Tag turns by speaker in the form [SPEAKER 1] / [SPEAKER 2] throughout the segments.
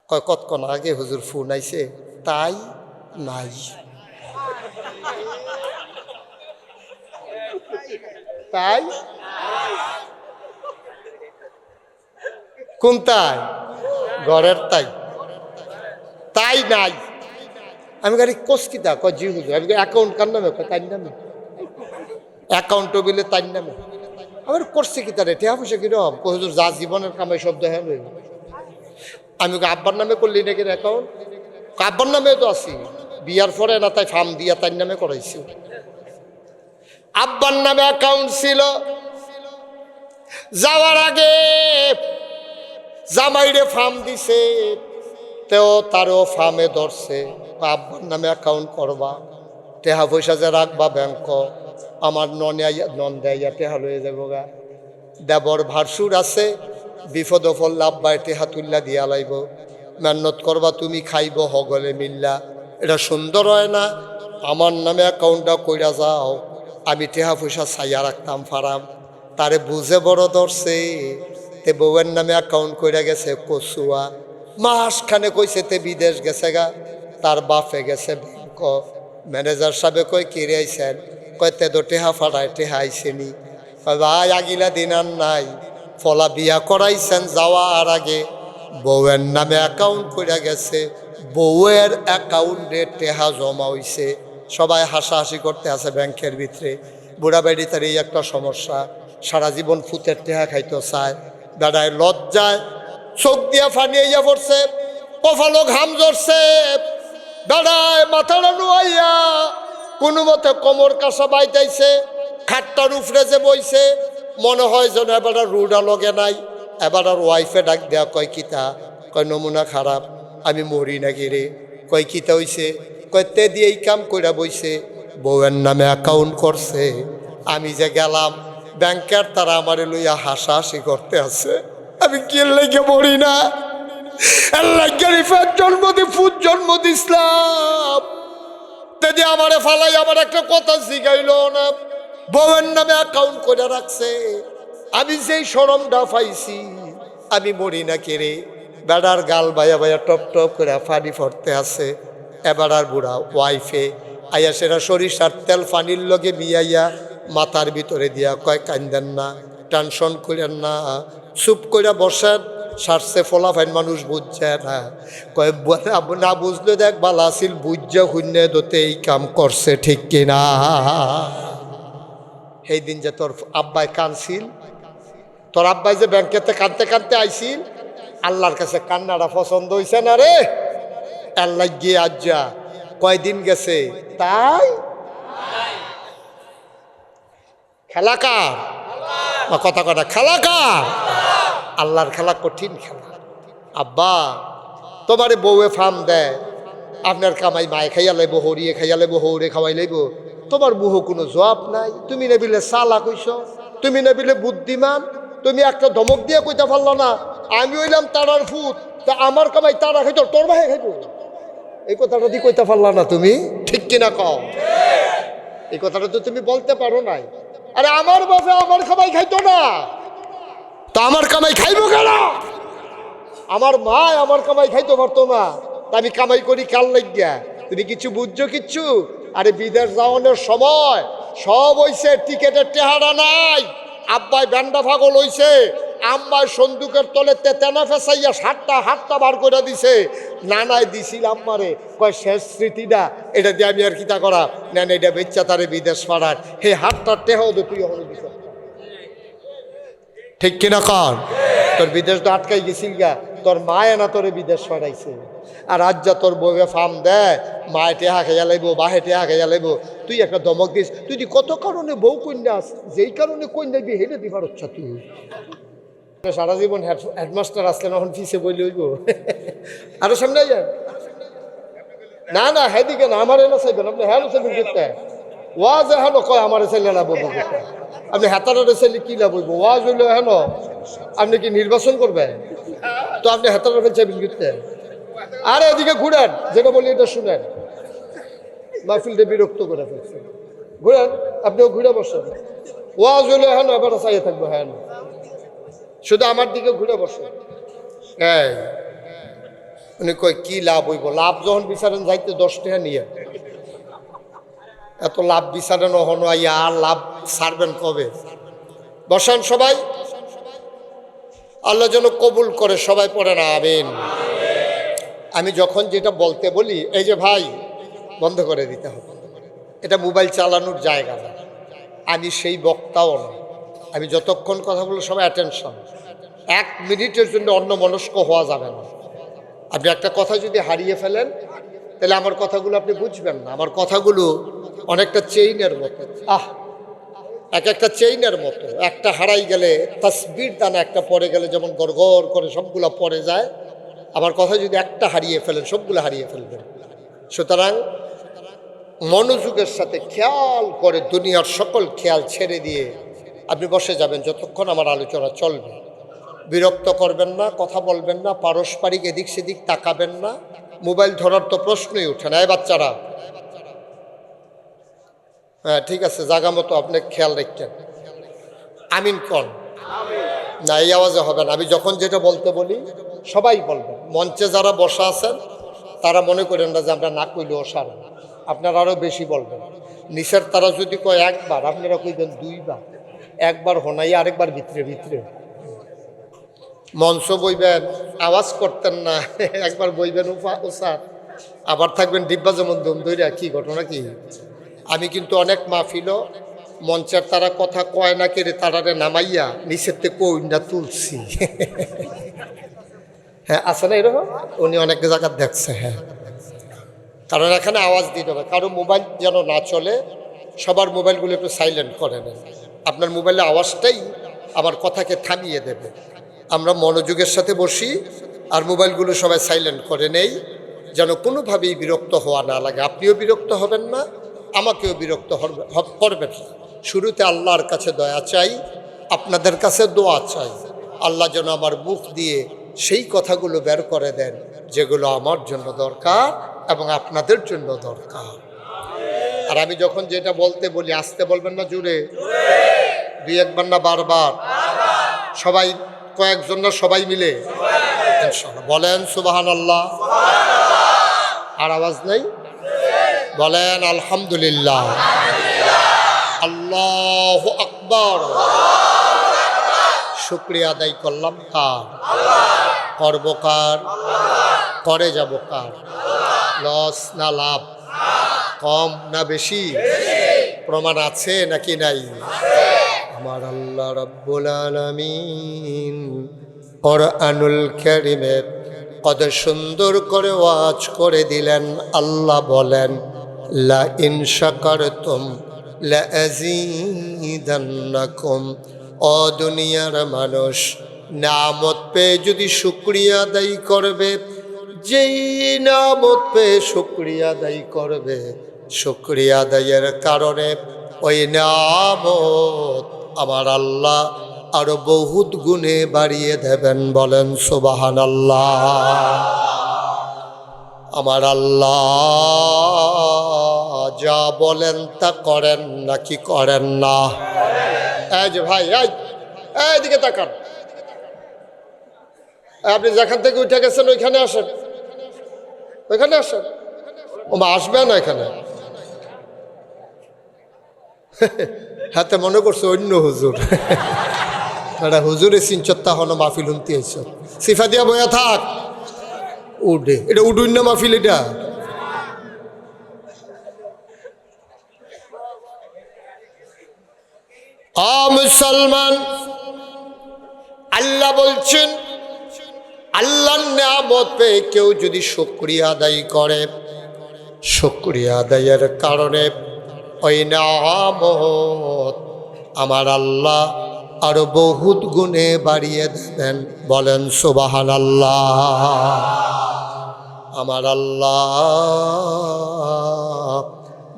[SPEAKER 1] কয় কতক্ষণ আগে হুজুর ফোন আইছে, তাই নাই। তাই কোন তাই? ঘরের তাই, তাই নাই। আমি গাড়ি কস্কিতা কয় জি হুজুর। আমি অ্যাকাউন্ট কার নামে? কয় তাই নামে। অ্যাকাউন্ট বিলে তাই নামে। আমার করছে কি তারে টেহা পয়সা কিরম? হুজুর যা জীবনের কামাই শব্দ হ্যাঁ। আমি আব্বার নামে করলি নাকি অ্যাকাউন্ট? আব্বার নামেও তো আছি, বিয়ার পরে না তাই ফার্ম দিয়া তাই নামে করাইছি। আব্বার নামে অ্যাকাউন্ট ছিল। যাওয়ার আগে জামাইরে ফার্ম দিছে, তেও তারও ফার্মে ধরছে। আব্বার নামে অ্যাকাউন্ট করবা, টেহা পয়সা যে রাখবা ব্যাংক, আমার নন দেয়া টেহা লয়ে যাবো গা। দেবর ভারসুর আছে, বিপদ ফল আব্বাই টেহা তুল্লা দিয়া লাইব। মেহনত করবা তুমি, খাইব হগলে মিল্লা। এটা সুন্দর হয় না? আমার নামে অ্যাকাউন্টটা কইরা যাও, আমি টেহা পয়সা ছাইয়া রাখতাম ফারাম। তারে বুঝে বড় ধরছে, তে বউয়ের নামে অ্যাকাউন্ট কইরা গেছে কচুয়া। মাসখানে কইছে তে বিদেশ গেছে গা, তার বাপে গেছে ব্যাংক। ম্যানেজার সাহেবে কই কিরে আইছেন? কয় তে তো টেহা ফাটায়, টেহা আইসেনি। ভাই আগিলা দিন আর নাই, ফলা বিয়া করাইছেন যাওয়ার আগে বউয়ের নামে অ্যাকাউন্ট কইরা গেছে, বউয়ের অ্যাকাউন্টে টেহা জমা হইছে। সবাই হাসাহাসি করতে আছে ব্যাংকের ভিতরে। বুড়া বেড়ি তার এই একটা সমস্যা, সারা জীবন ফুতের টেহা খাইতে চায়। দাদায় লজ্জায় চোখ দিয়া ফানিয়া পড়ছে, কপালও ঘাম ঝরছে। দাদায় মাথাটা নুয়াইয়া কোনো মতে কোমর কাছা বাইতাইছে। খাটটার উপরে যে বইছে, মনে হয় যেন এবার আর রুডা লগে নাই। এবার আর ওয়াইফে ডাক দেয়া, কয় কিতা? কয় নমুনা খারাপ, আমি মরি নাকি রে। কয় কিতা হইছে? কয় তে দিয়ে এই কাম কইরা বইছে, বউয়ের নামে অ্যাকাউন্ট করছে। আমি যে গেলাম ব্যাংকের, তারা আমারে লইয়া হাসাহাসি করতে আছে। আমি কি লেগে মরি না? জন্ম দি ফুট জন্ম দিছিলাম, যদি আমারে ফালাই আমার একটা কথা শিখাইল না। বউয়ের নামে অ্যাকাউন্ট করে রাখছে, আমি যেই শরমটা পাইছি, আমি মরি না কেড়ে। বেড়ার গাল বাইয়া বাইয়া টপ টপ করে পানি ফরতে আছে। এবার আর বুড়া ওয়াইফে আইয়া সেটা সরিষার তেল পানির লগে মিয়াইয়া মাথার ভিতরে দিয়া কয় কান্দেন না, টেনশন করেন না, চুপ করে বসেন। সারছে ফলাফাইন মানুষ বুঝছে না। কয় না বুঝলে দেখ বালা আসিল, বুঝছে শূন্য দোতে এই কাম করছে, ঠিক কিনা? সেই দিন যে তোর আব্বাই কানছিল, তোর আব্বাই যে ব্যাংকেতে কানতে কানতে আইছিল, আল্লাহর কাছে কান্নাটা পছন্দ হইছে না রে। আল্লাহ গিয়ে আজ যা কয়দিন গেছে, তাই খেলাকার কথা কথা খেলাকার। আল্লাহর খেলা কঠিন খেলা। আব্বা তোমারে বউয়ে ফার্ম দেয়, আপনার কামাই মায়ে খাইয়া লাইব, হরিয়ে খাইয়া লাইব, হৌরে খাওয়াই লাইব, তোমার মুহ কোনো জবাব নাই। তুমি নেবিলে চালা কইস, তুমি নেবিলে বুদ্ধিমান, তুমি একটা ধমক দিয়ে কইতে পারলো না আমি হইলাম তারার ফুট, তা আমার কামাই তারা খাইতো, তোর ভাই খাইব। এই কথাটা দিয়ে কইতে পারলা না তুমি, ঠিক কিনা কও? এই কথাটা তো তুমি বলতে পারো নাই। আরে আমার বাপে আমার কামাই খাইতো না, তা আমার কামাই খাইব কেন? আমার মা আমার কামাই খাইতে পারতো না, তা আমি কামাই করি কাল লাগিয়া? তুমি কিছু বুঝছো কিচ্ছু? আরে বিদেশ যাওয়ানোর সময় সব হইছে, টিকেটের টেহারা নাই। আব্বাই ব্যান্ডা পাগল হইছে, আম্মাই সন্দুকের তলে তেনা ফেসাইয়া হাতটা বার করে দিছে। নানায় দিছিল আম্মারে, কয় শেষ স্মৃতিটা এটা দিয়ে আমি আর কিতা করা না, এটা বেচ্চা তারে বিদেশ পাড়ার। হে হাতটার টেহাও তো তুই হলো দিছ, ঠিক কিনা কর? তোর বিদেশ তো আটকাই গেছিল গা, তোর মায় না তোরে বিদেশ পাঠাইছে। আর আজ যা তোর বউয়ে ফার্ম দেয়, মায়ে টেহা খাইয়া লাইব, বাহে টেহা খাইয়া লাইব, তুই একটা দমক দিস। তুই কত কারণে বউ কন্যাস, যেই কারণে কন্যা বি হেলে দিবার হচ্ছা তুই। সারা জীবন হেডমাস্টার আসলেন, এখন ফিসে বইলে হইব। আরো সামনে যান না না, হেদিকে না, আমার এলো চাইবেন আপনি, হ্যালো চাইবেন করতে ওয়াজ হেন কয় আমার ছেলে না বলবো, আপনি হেতারে ছেলে কি লাভ হইব? ওয়াজ হইল হেন, আপনি কি নির্বাচন করবেন? তো আপনি হেতারে চাইবেন করতে। আরে এদিকে ঘুরেন, যেটা বলি এটা শুনেন, মাহফিলটা বিরক্ত করে ফেলছে। ঘুরেন, আপনিও ঘুরে বসেন। ওয়াজ হইল হেন, এবার চাইয়ে থাকবো হ্যাঁ, শুধু আমার দিকে ঘুরে বসে। উনি কয় কি লাভ হইব? লাভ যখন বিচারেন যাইতে 10 টাকা নিয়ে, এত লাভ বিচারেন হন আর লাভ ছাড়বেন কবে? বসান সবাই, আল্লাহ যেন কবুল করে, সবাই পড়েন আমিন। আমি যখন যেটা বলতে বলি, এই যে ভাই বন্ধ করে দিতে হবে, এটা মোবাইল চালানোর জায়গা না, আমি সেই বক্তাও না। আমি যতক্ষণ কথা বলবো সবাই অ্যাটেনশন, 1 মিনিটের জন্য অন্যমনস্ক হওয়া যাবে না। আপনি একটা কথা যদি হারিয়ে ফেলেন তাহলে আমার কথাগুলো আপনি বুঝবেন না। আমার কথাগুলো অনেকটা চেইনের মতো, একটা চেইনের মতো, একটা হারাই গেলে তাসবির দানা একটা পড়ে গেলে যেমন গড়গড় করে সবগুলো পড়ে যায়, আমার কথা যদি একটা হারিয়ে ফেলেন সবগুলো হারিয়ে ফেলবেন। সুতরাং মনোযোগের সাথে খেয়াল করে দুনিয়ার সকল খেয়াল ছেড়ে দিয়ে আপনি বসে যাবেন যতক্ষণ আমার আলোচনা চলবে। বিরক্ত করবেন না, কথা বলবেন না, পারস্পরিক এদিক সেদিক তাকাবেন না, মোবাইল ধরার তো প্রশ্নই ওঠে না। এই বাচ্চারা, হ্যাঁ ঠিক আছে, জায়গা মতো আপনি খেয়াল রাখতেন। আমিন কন না, এই আওয়াজে হবে না। আমি যখন যেটা বলতে বলি সবাই বলবেন। মঞ্চে যারা বসা আছেন তারা মনে করেন না যে আমরা না কইলেও সারা, আপনারা আরও বেশি বলবেন। নিচের তারা যদি কয় একবার, আপনারা কইবেন 2 বার, একবার হোনাই আরেকবার ভিতরে ভিতরে। মঞ্চ বইবেন, আওয়াজ করতেন না, একবার বইবেন ওসার, আবার থাকবেন ডিব্বা যেমন দম দইরা। কি ঘটনা কি? আমি কিন্তু অনেক মাহফিলও মঞ্চের তারা কথা কয় না কেড়ে তারারে নামাইয়া নিচের থেকে কইনা তুলছি। হ্যাঁ আছে না এরকম? উনি অনেক জায়গা দেখছে। হ্যাঁ, কারণ এখানে আওয়াজ দিতে হবে, কারো মোবাইল যেন না চলে। সবার মোবাইলগুলো একটু সাইলেন্ট করে নেন, আপনার মোবাইলের আওয়াজটাই আমার কথাকে থামিয়ে দেবে। আমরা মনোযোগের সাথে বসি আর মোবাইলগুলো সবাই সাইলেন্ট করে নেই, যেন কোনোভাবেই বিরক্ত হওয়া না লাগে। আপনিও বিরক্ত হবেন না, আমাকেও বিরক্ত করবেন না। শুরুতে আল্লাহর কাছে দয়া চাই, আপনাদের কাছে দোয়া চাই। আল্লাহ যেন আমার মুখ দিয়ে সেই কথাগুলো বের করে দেন যেগুলো আমার জন্য দরকার এবং আপনাদের জন্য দরকার। আর আমি যখন যেটা বলতে বলি আসতে বলবেন না, জুড়ে 2-1 বার না বারবার, সবাই কয়েকজন না সবাই মিলে ইনশাআল্লাহ বলেন সুবহানাল্লাহ। আর আওয়াজ নেই, বলেন আলহামদুলিল্লাহ, আল্লাহু আকবার। শুকরিয়া আদায় করলাম কার? করব কার? করে যাব কার? লস না লাভ? কম না বেশি? প্রমাণ আছে নাকি নাই? আমার আল্লাহ রাব্বুল আলামিন কোরআনুল কারীমে কত সুন্দর করে ওয়াজ করে দিলেন। আল্লাহ বলেন, লা ইন শাকারতুম লা আযীদান্নাকুম। ও দুনিয়ার মানুষ, নিয়ামত পেয়ে যদি শুকরিয়া আদায় করবে, যেই নিয়ামত পেয়ে শুকরিয়া আদায় করবে, শুকরিয়া আদায়ের কারণে ওই নিয়ামত আমার আল্লাহ আরো বহুত গুণে বাড়িয়ে দেবেন। বলেন সুবহানাল্লাহ। আমার আল্লাহ যা বলেন তা করেন নাকি করেন না? এই যে ভাই, এইদিকে তাকান, আপনি যেখান থেকে উঠে গেছেন ওইখানে আসেন, ওইখানে আসেন। ও মা আসবে না এখানে? হাতে মনে করছে অন্য হুজুর। এটা হুজুরে সিনচত্তা হন মাহফিল হুনতে আইস, সিফা দিয়া বয়া থাক। উডে এটা উডুন্য মাহফিল এটা। মুসলমান, আল্লাহ বলছেন, আল্লাহর নিয়ামত পেয়ে কেউ যদি শুকরিয়া আদায় করে, শুকরিয়া আদায়ের কারণে ওই নিয়ামত আমার আল্লাহ আরো বহুত গুণে বাড়িয়ে দেবেন। বলেন সুবহানাল্লাহ। আমার আল্লাহ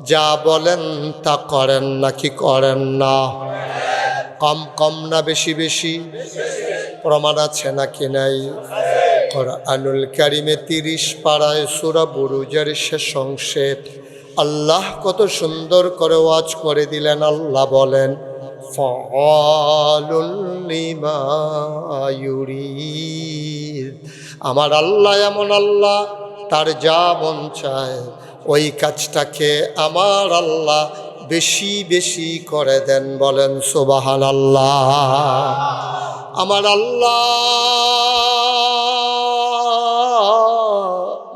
[SPEAKER 1] যা বলেন তা করেন নাকি করেন না? কম কম না বেশি বেশি? প্রমাণ আছে নাকি নাই? কোরআনুল কারীমে 30 পারায় সূরা বুরুজের শেষ অংশে আল্লাহ কত সুন্দর করে ওয়াজ করে দিলেন। আল্লাহ বলেন, ফাআলুল লিমা ইউরিদ। আমার আল্লাহ এমন আল্লাহ, তার যা মন চায় ওই কাজটাকে আমার আল্লাহ বেশি বেশি করে দেন। বলেন সুবহানাল্লাহ। আমার আল্লাহ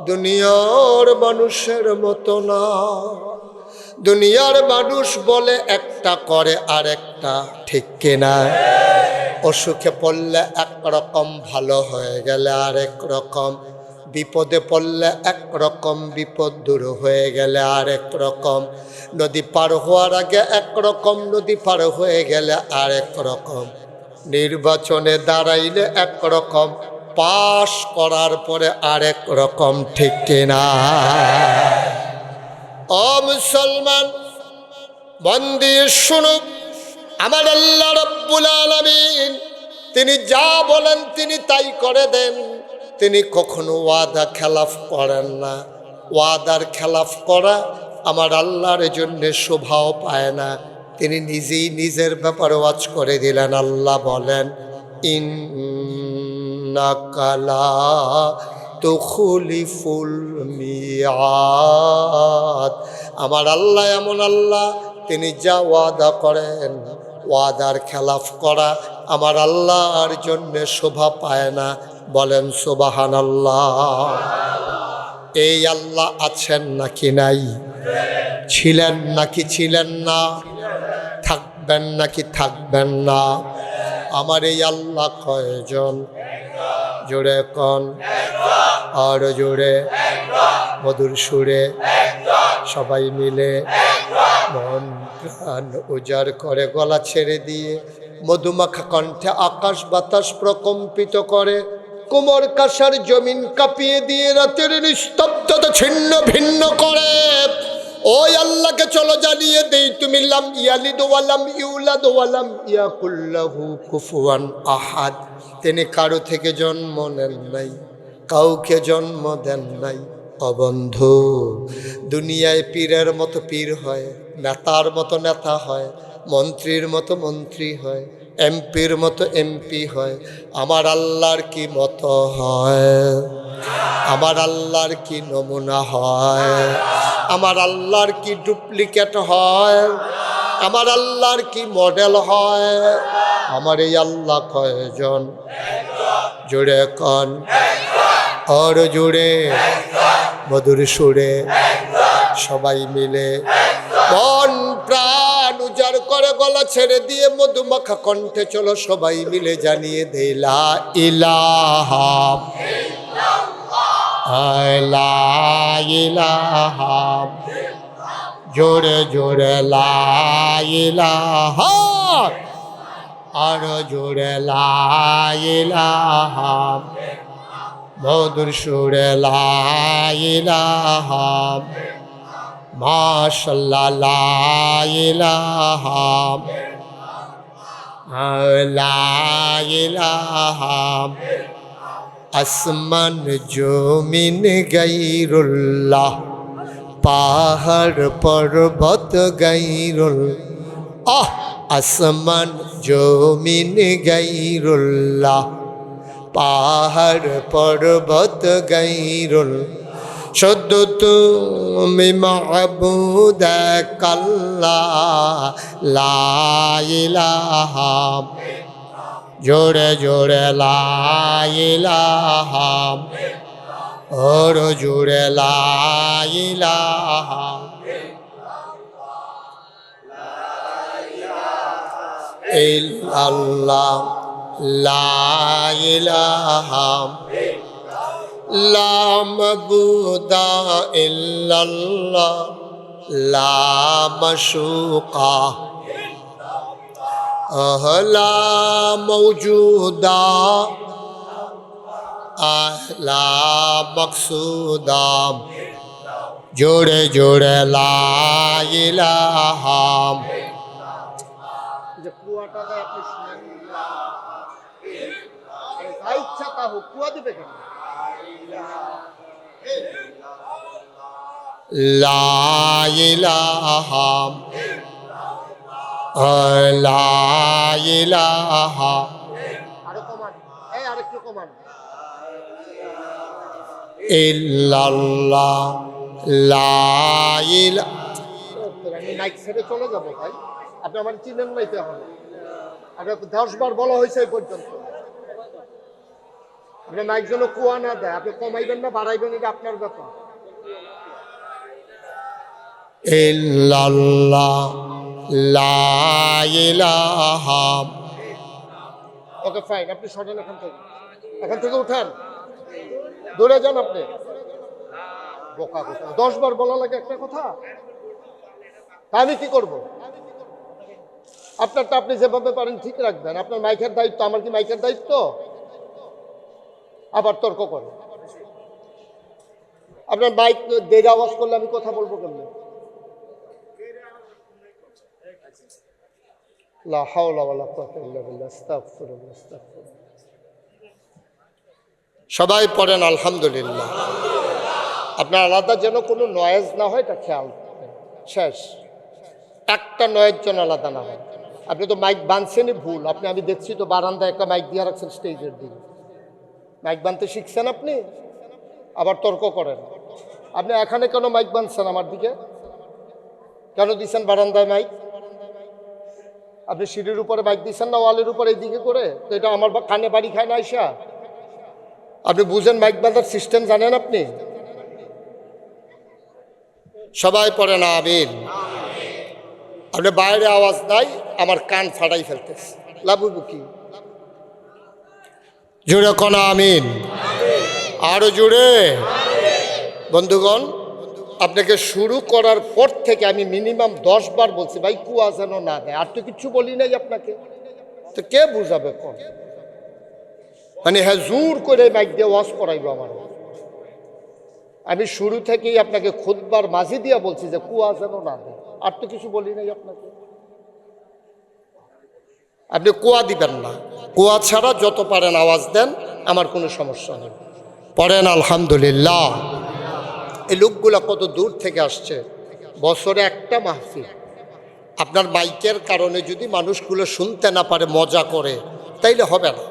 [SPEAKER 1] দুনিয়ার মানুষের মতো না। দুনিয়ার মানুষ বলে একটা করে আরেকটা, ঠিক কিনা? অসুখে পড়লে একরকম, ভালো হয়ে গেলে আরেক রকম, বিপদে পড়লে একরকম, বিপদ দূর হয়ে গেলে আরেক রকম, নদী পার হওয়ার আগে একরকম, নদী পার হয়ে গেলে আরেক রকম, নির্বাচনে দাঁড়াইলে একরকম, পাশ করার পরে আরেক রকম, ঠিক কিনা? ও মুসলমান, মন দিয়ে শুনুন, আমার আল্লাহ রাব্বুল আলামিন তিনি যা বলেন তিনি তাই করে দেন। তিনি কখনো ওয়াদা খেলাফ করেন না। ওয়াদার খেলাফ করা আমার আল্লাহর জন্য শোভাও পায় না। তিনি নিজেই নিজের ব্যাপারে ওয়াজ করে দিলেন। আল্লাহ বলেন, ইন্নাকা লা তুখলিফুল মিয়াদ। আমার আল্লাহ এমন আল্লাহ, তিনি যা ওয়াদা করেন, ওয়াদার খেলাফ করা আমার আল্লাহর জন্য শোভা পায় না। বলেন সুবহানাল্লাহ। এই আল্লাহ আছেন নাকি নাই? ছিলেন নাকি ছিলেন না? থাকবেন নাকি থাকবেন না? আমার এই আল্লাহ কয়জন? জোরে কন, আর জোরে, মধুর সুরে, সবাই মিলে মন প্রাণ উজাড় করে গলা ছেড়ে দিয়ে মধুমাখা কণ্ঠে আকাশ বাতাস প্রকম্পিত করে, কোমর কাসার জমিন কাঁপিয়ে দিয়ে রাতের নিস্তব্ধতা ছিন্ন ভিন্ন করে ওই আল্লাহকে চলো জানিয়ে দেই, তুমি লাম ইয়ালিদ ওয়ালাম ইউলাদ ওয়ালাম ইয়াকুল লাহু কুফুয়ান আহাদ। তিনি কারো থেকে জন্ম নেন নাই, কাউকে জন্ম দেন নাই। অবন্ধু, দুনিয়ায় পীরের মতো পীর হয়, নেতার মতো নেতা হয়, মন্ত্রীর মতো মন্ত্রী হয়, এমপির মতো এমপি হয়। আমার আল্লাহর কি মতো হয়? আমার আল্লাহর কি নমুনা হয়? আমার আল্লাহর কি ডুপ্লিকেট হয়? আমার আল্লাহর কি মডেল হয়? আমার এই আল্লাহ কয়জন? জোরে কন, আর জোরে, মধুর সুরে, সবাই মিলে মন প্রাণ উজাড় করে গলা ছেড়ে দিয়ে মধুমাখা কণ্ঠে চলো সবাই মিলে জানিয়ে দেই, লা ইলাহা লা ইলাহা, জোরে জোরে লা ইলাহা, আর জোরে লা ইলাহা, মধুর সুরে লা ইলাহা, মাশাআল্লাহ লা ইলাহা, লা ইলাহা, আসমান জমিন গায়রুল্লাহ, পাহাড় পর্বত গায়রুল্লাহ, আসমান জমিন গায়রুল্লাহ, পাহাড় পর্বত গায়রুল্লাহ, শুধু তুমি মাবুদ এক আল্লাহ, লা ইলাহা, জোরে জোরে লা ইলাহা, ওর জোরে লা ইলাহা, ইল্লাল্লাহ, লা ইলাহা, লা মাবুদা ইল্লাল্লাহ, লা মাশুকা, লা মওজুদা, লা মাকসুদা, জোরে জোরে লা ইলাহা। যে কুয়াটাকে আপনি শুনেন, যা ইচ্ছা তা হোক, কুয়া দিবে কেন? লা ইলাহা, লা ইলাহা, আরো কমান, আরেকটু কমান, ইল্লাল্লাহ লা ইলাহা। আমি মাইক ছেড়ে চলে যাবো ভাই, আপনি আমার চিনেন নাই তো এখন। আপনার 10 বার বলা হয়েছে এই পর্যন্ত। আপনার মাইক যেন কুয়া না দেয়, আপনি কমাইবেন না বাড়াইবেন এটা আপনার ব্যাপার। ইল্লাল্লাহ লা ইলাহা। ওকে ফাইন, আপনি সরেন এখান থেকে উঠান, দৌড়ে যান আপনি। বোকা কথা, 10 বার বলা লাগে একটা কথা, তা আমি কি করব? আপনারটা আপনি যেভাবে পারেন ঠিক রাখবেন, আপনার মাইকের দায়িত্ব। আমার কি মাইকের দায়িত্ব? আবার তর্ক করে। আপনার মাইক দেরি আওয়াজ করলে আমি কথা বলবো কেমনে? লা হাওলা ওয়ালা কুওয়াতা ইল্লা বিল্লাহ, আস্তাগফিরুল্লাহ, আস্তাগফিরুল্লাহ। সবাই পড়েন আলহামদুলিল্লাহ। আপনার আলাদা যেন কোনো নয়েজ না হয়, এটা খেয়াল রাখবেন। শেষ, একটা নয়েজ যেন আলাদা না হয়। আপনি তো মাইক বাঁধছেনই ভুল। আমি দেখছি তো বারান্দায় একটা মাইক দিয়ে রাখছেন স্টেজের দিকে। মাইক বাঁধতে শিখছেন আপনি, আবার তর্ক করেন। আপনি এখানে কেন মাইক বাঁধছেন আমার দিকে? কেন দিচ্ছেন বারান্দায় মাইক? আপনি সিঁড়ির উপরে মাইক দিচ্ছেন না ওয়ালের উপরে এইদিকে করে? তো এটা আমার কানে বাড়ি খায় না আইসা? আপনি বুঝেন মাইক বাঁধার সিস্টেম জানেন আপনি? সবাই পড়েন আমিন। আপনি বাইরে আওয়াজ নাই, আমার কান ফাটাই ফেলতেছে, লাভব কি? জোরে কোন আমিন, আরো জোরে। বন্ধুগণ, আপনাকে শুরু করার পর থেকে আমি মিনিমাম 10 বার বলছি ভাই কুয়া যেন না দেয়। আর তো কিছু বলি নাই আপনাকে, তো কে বুঝাবে কোন? মানে হ্যাঁ, জোর করে মাইক দিয়ে ওয়াজ করাইব আমার। আমি শুরু থেকেই আপনাকে খুতবার মাঝি দিয়া বলছি যে কুয়া যেন না দেয়। আর তো কিছু বলি নাই আপনাকে। আপনি কুয়া দিবেন না, কুয়া ছাড়া যত পারেন আওয়াজ দেন, আমার কোনো সমস্যা নেই। পড়েন আলহামদুলিল্লাহ। এই লোকগুলা কত দূর থেকে আসছে, বছরে একটা মাহফিল। আপনার মাইকের কারণে যদি মানুষগুলো শুনতে না পারে, মজা করে, তাইলে হবে না।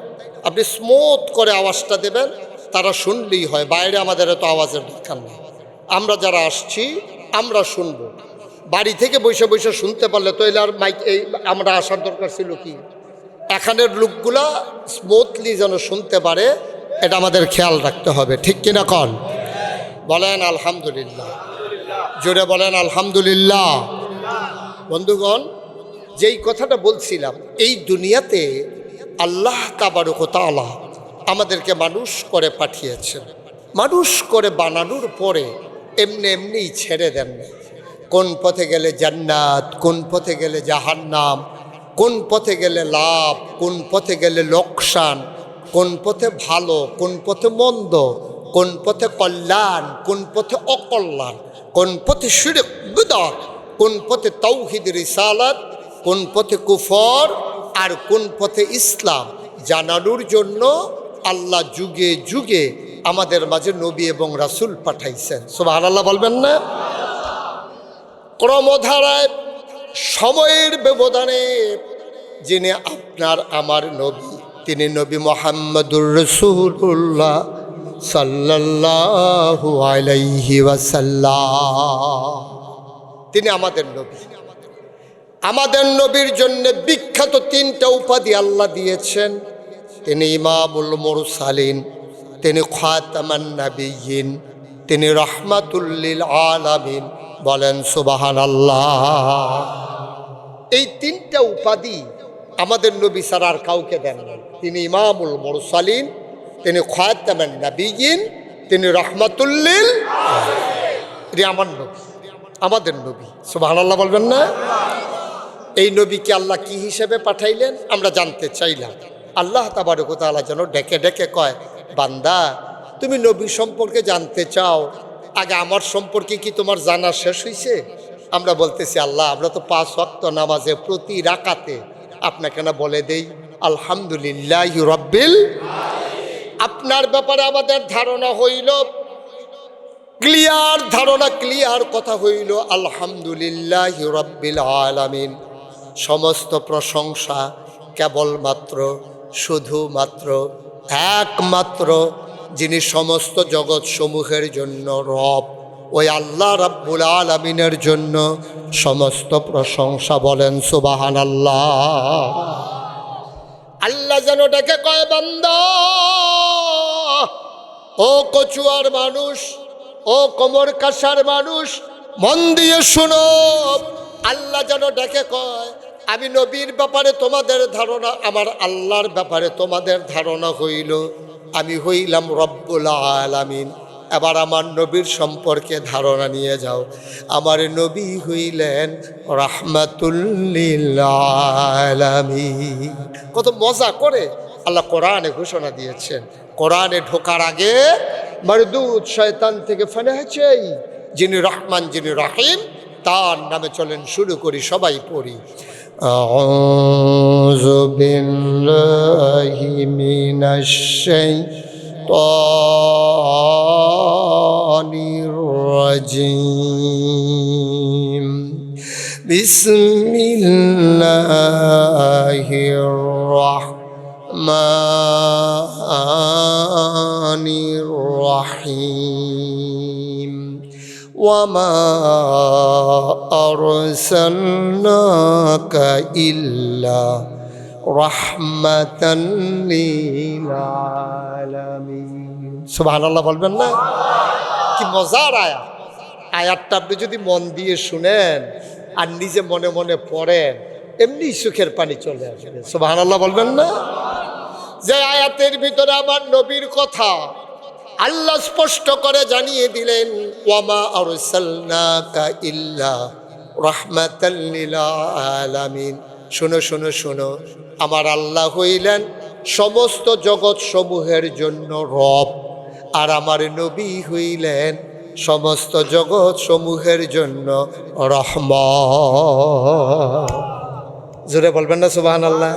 [SPEAKER 1] আপনি স্মুথ করে আওয়াজটা দেবেন, তারা শুনলেই হয়। বাইরে আমাদের এত আওয়াজের দরকার নেই। আমরা যারা আসছি আমরা শুনবো। বাড়ি থেকে বসে বসে শুনতে পারলে তো এলে আর মাইক এই আমরা আসার দরকার ছিল কি? এখানের লোকগুলা স্মুথলি যেন শুনতে পারে, এটা আমাদের খেয়াল রাখতে হবে। ঠিক কিনা কন? বলেন আলহামদুলিল্লাহ, জোরে বলেন আলহামদুলিল্লাহ। বন্ধুগণ, যেই কথাটা বলছিলাম, এই দুনিয়াতে আল্লাহ তাবারক ওয়া তাআলা আমাদেরকে মানুষ করে পাঠিয়েছেন। মানুষ করে বানানোর পরে এমনি এমনিই ছেড়ে দেন না। কোন পথে গেলে জান্নাত, কোন পথে গেলে জাহান্নাম, কোন পথে গেলে লাভ, কোন পথে গেলে লোকসান, কোন পথে ভালো, কোন পথে মন্দ, কোন পথে কল্যাণ, কোন পথে অকল্যাণ, কোন পথে শিরক বিদআত, কোন পথে তাওহীদ রিসালাত, কোন পথে কুফর, আর কোন পথে ইসলাম জানানোর জন্য আল্লাহ যুগে যুগে আমাদের মাঝে নবী এবং রাসূল পাঠাইছেন। সুবহানাল্লাহ বলবেন না? ক্রমধারায় সময়ের ব্যবধানে যিনি আপনার আমার নবী, তিনি নবী মুহাম্মদুর রাসূলুল্লাহ সাল্লাল্লাহু আলাইহি ওয়াসাল্লাম। তিনি আমাদের নবী। আমাদের নবীর জন্য বিখ্যাত 3টা উপাধি আল্লাহ দিয়েছেন। তিনি ইমামুল মুরসালিন, তিনি খাতামান নাবিয়্যিন, তিনি রাহমাতুল লিল আলামিন। বলেন সুবহানাল্লাহ। এই 3টা উপাধি আমাদের নবী ছাড়া আর কাউকে দেন না। তিনি ইমামুল মুরসালিন, তিনি খাতামান নাবিয়্যিন, তিনি রাহমাতুল লিল আলামিন। আমার নবী, আমাদের নবী। সুবহানাল্লাহ বলবেন না? এই নবীকে আল্লাহ কি হিসেবে পাঠাইলেন আমরা জানতে চাইলাম। আল্লাহ তাবারক ওয়া তাআলা যেন ডেকে ডেকে কয়, বান্দা তুমি নবী সম্পর্কে জানতে চাও, আগে আমার সম্পর্কে কি তোমার জানা শেষ হয়েছে? আমরা বলতেছি, আল্লাহ আমরা তো 5 ওয়াক্ত নামাজে প্রতি রাকাতে আপনাকে না বলে দেই আলহামদুলিল্লাহি রাব্বিল আলামিন। আপনার ব্যাপারে আমাদের ধারণা হইল ক্লিয়ার, ধারণা ক্লিয়ার, কথা হইল আলহামদুলিল্লাহি রাব্বিল আলামিন। সমস্ত প্রশংসা কেবলমাত্র, শুধুমাত্র, একমাত্র যিনি সমস্ত জগৎ সমূহের জন্য রব, ওই আল্লাহ রাব্বুল আলামিনের জন্য সমস্ত প্রশংসা। বলেন সুবহানাল্লাহ। আল্লাহ যেন ডেকে কয়, বান্দা, ও কচুয়ার মানুষ, ও কোমর কাসার মানুষ, মন দিয়ে শুনো। আল্লাহ যেন ডেকে কয়, আমি নবীর ব্যাপারে তোমাদের ধারণা, আমার আল্লাহর ব্যাপারে তোমাদের ধারণা হইল, আমি হইলাম রব্বুল আলামিন। এবার আমার নবীর সম্পর্কে ধারণা নিয়ে যাও। আমার নবী হইলেন রাহমাতুল লিল আলামিন। কত মজা করে আল্লাহ কোরআনে ঘোষণা দিয়েছেন। কোরআনে ঢোকার আগে মারদুদ শয়তান থেকে ফানা হয়েছে, যিনি রহমান, যিনি রাহিম, তার নামে চলেন শুরু করি, সবাই পড়ি। আউযু বিল্লাহি মিনাশ শাইতানির রাজিম। বিসমিল্লাহির রাহমানির রাহিম। ওয়ামা আরসালনাকা ইল্লা রাহমাতান লিল আলামিন। সুবহানাল্লাহ বলবেন না? কি মজার আয়াত। আয়াতটা আপনি যদি মন দিয়ে শুনেন আর নিজে মনে মনে পড়েন, এমনি সুখের পানি চলে আসবে। সুবহানাল্লাহ বলবেন না? যে আয়াতের ভিতরে আমার নবীর কথা আল্লাহ স্পষ্ট করে জানিয়ে দিলেন, ওয়ামা আরসালনাকা ইল্লা রাহমাতাল লিল আলামিন। শোনো শোনো শোনো, আমার আল্লাহ হইলেন সমস্ত জগৎ সমূহের জন্য রব, আর আমার নবী হইলেন সমস্ত জগৎ সমূহের জন্য রহমত। জোরে বলবেন না সুবহানাল্লাহ?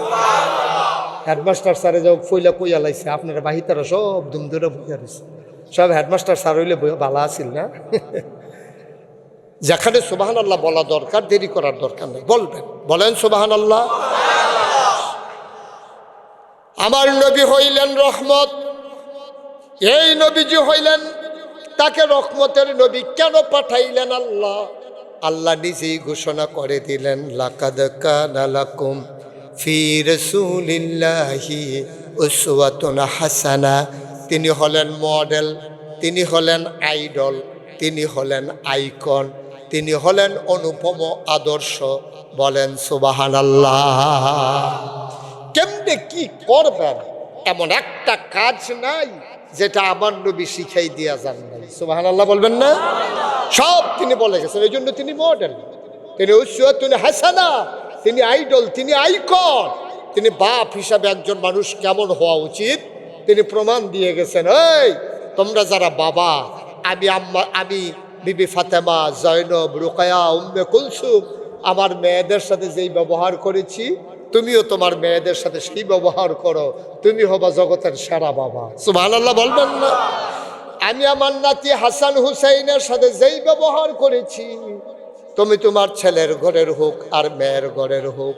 [SPEAKER 1] হেডমাস্টার স্যারে যাও ফইলা কইয়া লাইছে, আপনারা বাহিতারা সব দুম ধরে বইয়া রয়েছে। সব হেডমাস্টার স্যার হইলে ভালো আছিল না? যেখানে সুবহানাল্লাহ বলা দরকার, দেরি করার দরকার নেই, বলবেন। বলেন সুবহানাল্লাহ। আমার নবী হইলেন রহমত। এই নবীজি হইলেন, তাকে রহমতের নবী কেন পাঠাইলেন আল্লাহ? আল্লাহ নিজেই ঘোষণা করে দিলেন, লাকাদ কানা লাকুম ফি রাসূলিল্লাহি উসওয়াতুন হাসানা। তিনি হলেন মডেল, তিনি হলেন আইডল, তিনি হলেন আইকন, তিনি হলেন অনুপম আদর্শ। বলেন সুবহানাল্লাহ। কেমনে কি করবেন এমন একটা কাজ নাই যেটা আমার নবী শিখাই দিয়া যান নাই। সুবহানাল্লাহ বলবেন না? সব তিনি বলে গেছেন। এই জন্য তিনি মডেল, তিনি উসওয়াতুন হাসানা, তিনি আইডল, তিনি আইকন, তিনি বাপ হিসাবে একজন মানুষ কেমন হওয়া উচিত তিনি প্রমাণ দিয়ে গেছেন। এই তোমরা যারা বাবা, আমি বিবি ফাতেমা, জয়নব, রুকায়া, উম্মে কুলসুম, আমার মেয়েদের সাথে যেই ব্যবহার করেছি, তুমিও তোমার মেয়েদের সাথে সেই ব্যবহার করো, তুমি হবা জগতের সেরা বাবা। সুবহানাল্লাহ বলবেন না? আমি আমার নাতি হাসান হুসাইনের সাথে যেই ব্যবহার করেছি, তুমি তোমার ছেলের ঘরের হোক আর মেয়ের ঘরের হোক,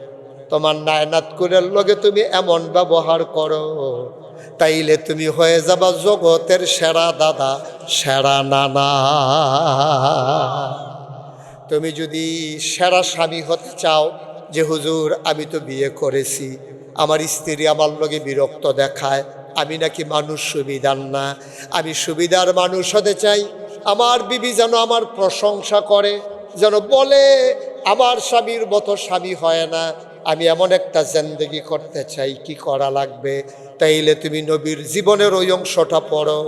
[SPEAKER 1] তোমার নায়নাত কুরের লগে তুমি এমন ব্যবহার করো, তাইলে তুমি হয়ে যাবা জগতের সেরা দাদা, সেরা নানা। তুমি যদি সেরা স্বামী হতে চাও, যে হুজুর আমি তো বিয়ে করেছি, আমার স্ত্রী আমার লগে বিরক্ত দেখায়, আমি নাকি মানুষ সুবিধার না, আমি সুবিধার মানুষ হতে চাই, আমার বিবি যেন আমার প্রশংসা করে, যেন বলে আমার স্বামীর মতো স্বামী হয় না, আমি এমন একটা জিন্দেগি করতে চাই, কি করা লাগবে? তাইলে তুমি নবীর জীবনের ওই অংশটা পড়ো।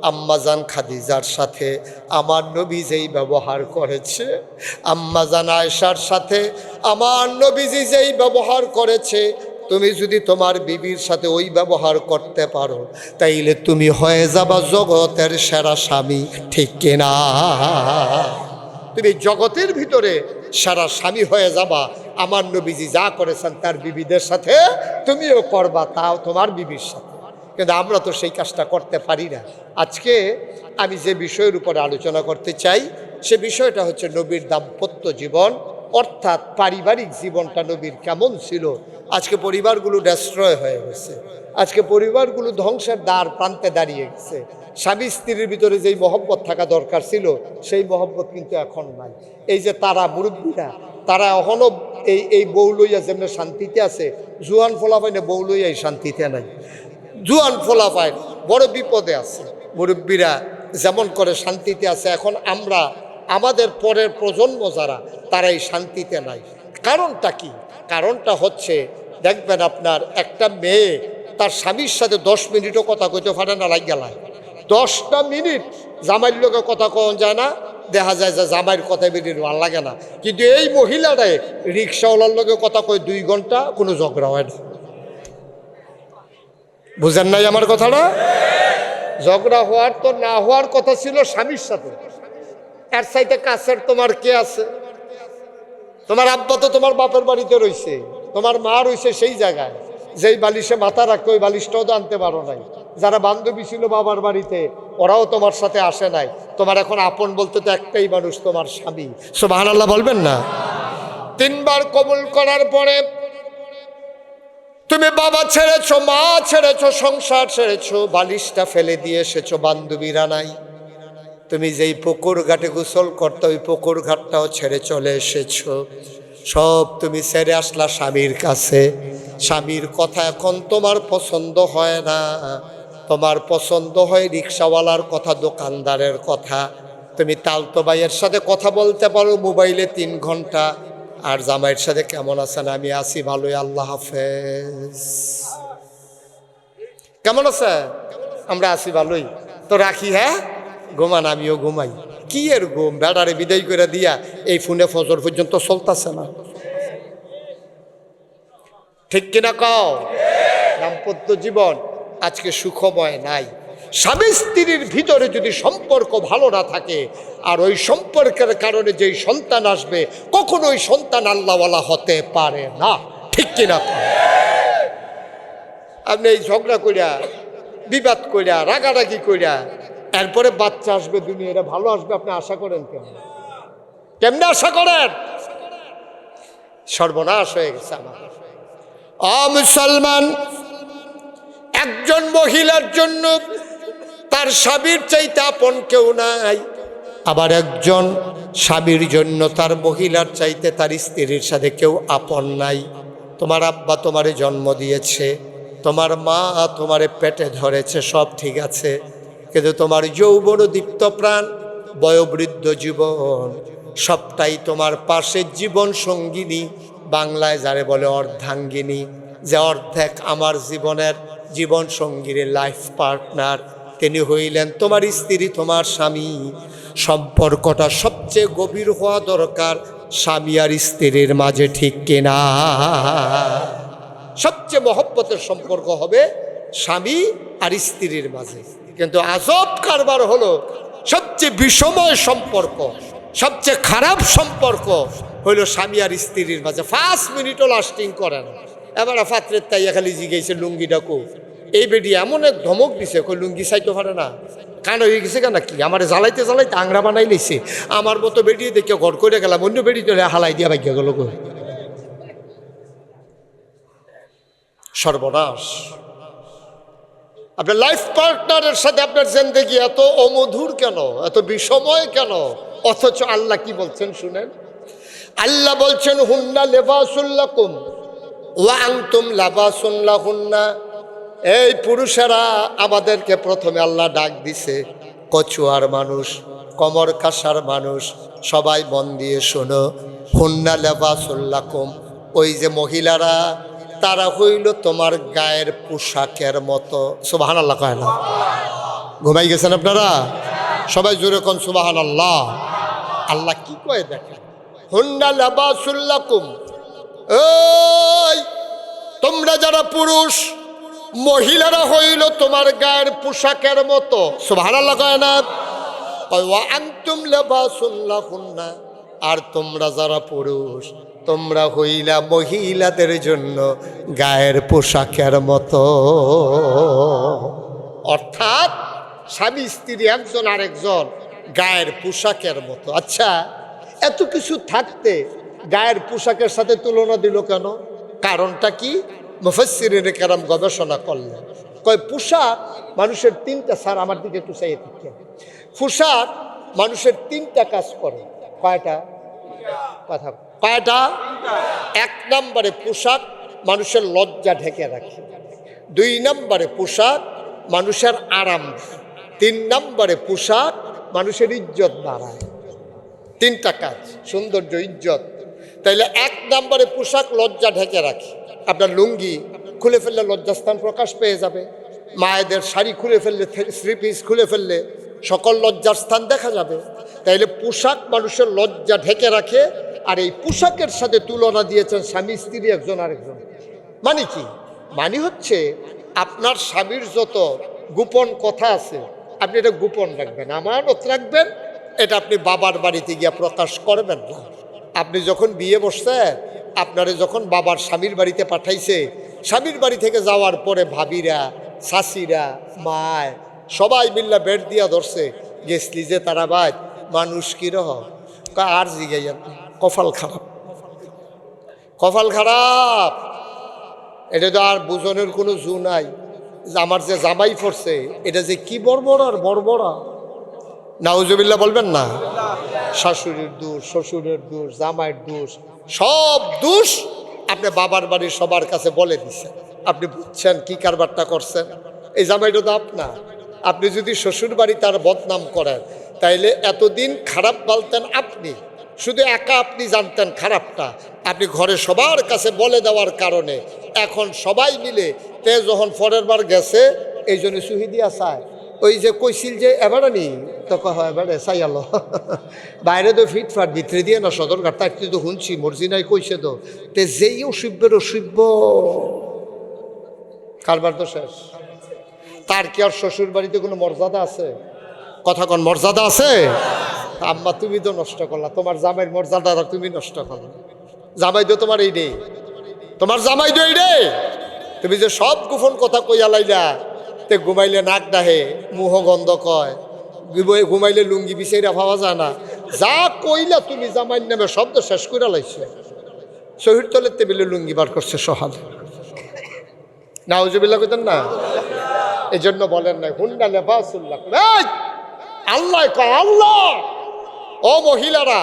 [SPEAKER 1] আম্মাজান খাদিজার সাথে আমার নবী যেই ব্যবহার করেছে, আম্মাজান আয়েশার সাথে আমার নবীজি যেই ব্যবহার করেছে, তুমি যদি তোমার বিবির সাথে ওই ব্যবহার করতে পারো, তাইলে তুমি হয়ে যাবা জগতের সেরা স্বামী। ঠিক কিনা? তুমি জগতের ভিতরে সেরা স্বামী হয়ে যাবা। আমার নবীজি যা করেছেন তার বিবিদের সাথে তুমিও করবা, তাও তোমার বিবির সাথে। কিন্তু আমরা তো সেই কাজটা করতে পারি না। আজকে আমি যে বিষয়ের উপরে আলোচনা করতে চাই, সে বিষয়টা হচ্ছে নবীর দাম্পত্য জীবন, অর্থাৎ পারিবারিক জীবনটা নবীর কেমন ছিল। আজকে পরিবারগুলো ডেস্ট্রয় হয়ে গেছে, আজকে পরিবারগুলো ধ্বংসের দ্বার প্রান্তে দাঁড়িয়ে গেছে। স্বামী স্ত্রীর ভিতরে যেই মহব্বত থাকা দরকার ছিল সেই মহব্বত কিন্তু এখন নাই। এই যে তারা মুরব্বীরা, তারা এখনও এই বউ লইয়া যেমন শান্তিতে আছে, জুয়ান ফলাফাই না বউ লইয়াই শান্তিতে নাই। জুয়ান ফলাফাই বড় বিপদে আছে। মুরব্বীরা যেমন করে শান্তিতে আছে, এখন আমরা আমাদের পরের প্রজন্ম যারা, তারাই শান্তিতে নাই। কারণটা কি? কারণটা হচ্ছে দেখবেন আপনার একটা মেয়ে তার স্বামীর সাথে 10 মিনিটও কথা কইতে পারে না, লাগ গেলায় 10টা মিনিট জামাইয়ের লোকে কথা কন যায় না, দেখা যায় যে জামাইয়ের কথায় বেরিয়ে ভালো লাগে না। কিন্তু এই মহিলাটাই রিক্সাওয়ালার লোকে কথা কয় 2 ঘন্টা, কোনো ঝগড়া হয় না। বুঝেন নাই আমার কথাটা? ঝগড়া হওয়ার তো না হওয়ার কথা ছিল স্বামীর সাথে, এর সাইতে কাছের তোমার কে আছে? তোমার আব্বা তো তোমার বাপের বাড়িতে রইছে, তোমার মা রইছে সেই জায়গায় যেই বালিশে মাথা রাখতো, ওই বালিশটাও তো আনতে পারো নাই। যারা বান্ধবী ছিল বাবার বাড়িতে, ওরাও তোমার সাথে আসে নাই। তোমার এখন আপন বলতে তো একটাই মানুষ, তোমার স্বামী। সুবহানাল্লাহ বলবেন না? 3 বার কবুল করার পরে তুমি বাবা ছেড়েছো, মা ছেড়েছো, সংসার ছেড়েছো, বালিশটা ফেলে দিয়ে এসেছো, বান্ধবীরা নাই। তুমি যেই পুকুর ঘাটে গোসল করতে, ওই পুকুর ঘাটটাও ছেড়ে চলে এসেছো। সব তুমি ছেড়ে আসলা স্বামীর কাছে। স্বামীর কথা এখন তোমার পছন্দ হয় না, তোমার পছন্দ হয় রিক্সাওয়ালার কথা, দোকানদারের কথা। তুমি তালতো ভাইয়ের সাথে কথা বলতে পারো মোবাইলে 3 ঘন্টা, আর জামাইয়ের সাথে কেমন আছেন? আমি আছি ভালোই, আল্লাহ হাফেজ। কেমন আছে? আমরা আছি ভালোই, তো রাখি, হ্যাঁ ঘুমান, আমিও ঘুমাই। কি এর ঘুম? বেড়ারে বিদায় করে দিয়া এই ফোনে ফজর পর্যন্ত চলতেছে না, ঠিক কিনা কও? দাম্পত্য জীবন আজকে সুখময় নাই। স্বামী স্ত্রীর ভিতরে যদি সম্পর্ক ভালো না থাকে, আর ওই সম্পর্কের কারণে যেই সন্তান আসবে, কখনো ওই সন্তান আল্লাহওয়ালা হতে পারে না, ঠিক কিনা কও? আপনি এই ঝগড়া কইরা, বিবাদ কইরা, রাগারাগি কইরা এরপরে বাচ্চা আসবে দুনিয়া, এটা ভালো আসবে আপনি আশা করেন? কেমনে আশা করেন? সর্বনাশ হয়ে গেছে আমার। মুসলমান, একজন মহিলার জন্য তার স্বামীর চাইতে আপন কেউ নাই, আবার একজন স্বামীর জন্য তার মহিলার চাইতে তার স্ত্রীর সাথে কেউ আপন নাই। তোমার আব্বা তোমারে জন্ম দিয়েছে, তোমার মা তোমারে পেটে ধরেছে, সব ঠিক আছে, কিন্তু তোমার যৌবন দীপ্ত প্রাণ বয়োবৃদ্ধ জীবন সবটাই তোমার পাশের জীবন সঙ্গিনী, বাংলায় যারে বলে অর্ধাঙ্গিনী, যে অর্ধেক আমার জীবনের জীবন সঙ্গীর লাইফ পার্টনার, তিনি হইলেন তোমার স্ত্রী, তোমার স্বামী। সম্পর্কটা সবচেয়ে গভীর হওয়া দরকার স্বামী আর স্ত্রীর মাঝে, ঠিক কিনা? সবচেয়ে মহব্বতের সম্পর্ক হবে স্বামী আর স্ত্রীর মাঝে। কিন্তু আজব কারবার হলো, সবচেয়ে বিষময় সম্পর্ক, সবচেয়ে খারাপ সম্পর্ক হইল স্বামী আর স্ত্রীর মাঝে। 5 মিনিটও লাস্টিং করে না। এবার পাত্রের তাই খালি জিগেছে লুঙ্গি ডাকো, এই বেডি এমন এক ধমক দিছে, কই লুঙ্গি চাইতে পারে না, কান হয়ে গেছে কেন কি? আমার জ্বালাইতে জ্বালাইতে আংরা বানাই লইছে। আমার মতো বেরিয়ে দেখে ঘর করে গেলাম, অন্য বেরিয়ে তো হালাই দিয়া ভাগ্য গেল। সর্বনাশ। আপনার লাইফ পার্টনারের সাথে আপনার জিন্দেগি এত অমধুর কেন, এত বিষময় কেন? অথচ আল্লাহ কি বলছেন শুনেন। আল্লাহ বলছেন হুন্না লিবাসুল লাকুম ওয়া আনতুম লিবাসুন লাহুন্না। এই পুরুষেরা, আমাদেরকে প্রথমে আল্লাহ ডাক দিছে, কচুয়ার মানুষ, কমর কাসার মানুষ, সবাই মন দিয়ে শোনো, হুন্না লিবাসুল লাকুম। ওই যে মহিলারা, তারা হইল তোমার গায়ের পোশাকের মতো। সুবহানাল্লাহ কয় না? ঘুমাই গেছেন আপনারা? সবাই জোরে কোন সুবহানাল্লাহ। আল্লাহ কি কয় দেখেন, হুন্না লিবাসুল লাকুম। এই তোমরা যারা পুরুষ, মহিলারা হইল তোমার গায়ের পোশাকের মতো। সুবহানাল্লাহ কয় না? ওয়া আনতুম লিবাসুন লাহুন্না। আর তোমরা যারা পুরুষ, তোমরা হইলা মহিলাদের জন্য গায়ের পোশাকের মতো। অর্থাৎ স্বামী স্ত্রী একজন আরেকজন গায়ের পোশাকের মতো। আচ্ছা, এত কিছু থাকতে গায়ের পোশাকের সাথে তুলনা দিল কেন? কারণটা কি? মুফাসসিরিনে কেরাম গবেষণা করলেন, কয় পোশাক মানুষের তিনটা, স্যার আমার দিকে একটু চাইয়ে থাকেন, পোশাক মানুষের তিনটা কাজ করে। কয়টা? কথা কয়টা? এক নম্বরে পোশাক মানুষের লজ্জা ঢেকে রাখে, দুই নম্বরে পোশাক মানুষের আরাম দেয়, তিন নম্বরে পোশাক মানুষের ইজ্জত বাড়ায়। তিনটা কাজ, সৌন্দর্য, ইজ্জত। তাইলে এক নম্বরে পোশাক লজ্জা ঢেকে রাখে। আপনার লুঙ্গি খুলে ফেললে লজ্জাস্থান প্রকাশ পেয়ে যাবে, মায়েদের শাড়ি খুলে ফেললে, থ্রি পিস খুলে ফেললে সকল লজ্জার স্থান দেখা যাবে। তাইলে পোশাক মানুষের লজ্জা ঢেকে রাখে। আর এই পোশাকের সাথে তুলনা দিয়েছেন স্বামী স্ত্রী একজন আরেকজন। মানে কি? মানে হচ্ছে আপনার স্বামীর যত গোপন কথা আছে আপনি এটা গোপন রাখবেন, আমানত রাখবেন, এটা আপনি বাবার বাড়িতে গিয়ে প্রকাশ করবেন না। আপনি যখন বিয়ে বসছেন, আপনারে যখন বাবার স্বামীর বাড়িতে পাঠাইছে, স্বামীর বাড়ি থেকে যাওয়ার পরে ভাবিরা, শাশিরা, মায় সবাই মিল্লা বেড দিয়া ধরছে, গেছলি যে তারা ভাই মানুষ কিরহ, আর জিগাই আপনি কপাল খারাপ, কপাল খারাপ। এটা তো আর বুঝনের কোনো জু নাই। আমার যে জামাই পড়ছে এটা যে কি বড়বড় আর বড়বড়া, নাউজুবিল্লাহ বলবেন না। শাশুড়ির দোষ, শ্বশুরের দোষ, জামাইয়ের দোষ, সব দোষ আপনি বাবার বাড়ির সবার কাছে বলে দিচ্ছেন। আপনি বুঝছেন কি কারবারটা করছেন? এই জামাইটা তো আপনার। আপনি যদি শ্বশুর বাড়ি তার বদনাম করেন, তাইলে এতদিন খারাপ বলতেন আপনি, শুধু একা আপনি জানতেন খারাপটা, আপনি ঘরে সবার কাছে বলে দেওয়ার কারণে এখন সবাই মিলে তে যখন পরের বার গেছে এই জন্য সুহিদিয়া চায়, ওই যে কইছিল যে এবারে নি তো হয় এবারে চাই আলো বাইরে তো ফিটফাট ভিতরে দিয়ে না সদরঘাট, তার তো শুনছি মর্জিনাই কইছে তো, তে যেই অসভ্যের অসভ্য, কারবার তো শেষ। তার কি আর শ্বশুর বাড়িতে কোনো মর্যাদা আছে? কথা কোন মর্যাদা আছে? আম্মা তুমি তো নষ্ট করলা, তোমার জামাইয়ের মর্যাদাটা তুমি নষ্ট করলা। জামাই তো তোমার এই রে, তোমার জামাই তো এই রে। তুমি যে সব গোপন কথা কইয়া লাইলা, তে ঘুমাইলে নাক ডাহে, মুহ গন্ধ কয়, ঘুমাইলে লুঙ্গি বিছাইরা পাওয়া যায় না, যা কইলা তুমি জামাইয়ের নামে শব্দ শেষ করে লাইছে। শহীদ তলের টেবিলে লুঙ্গি বার করছে সহাল, নাউজুবিল্লাহ কইতেন না। এই জন্য বলেন না হুন্ডা লেবাসুল্লাহ, আল্লাহ কয় আল্লাহ, ও মহিলারা,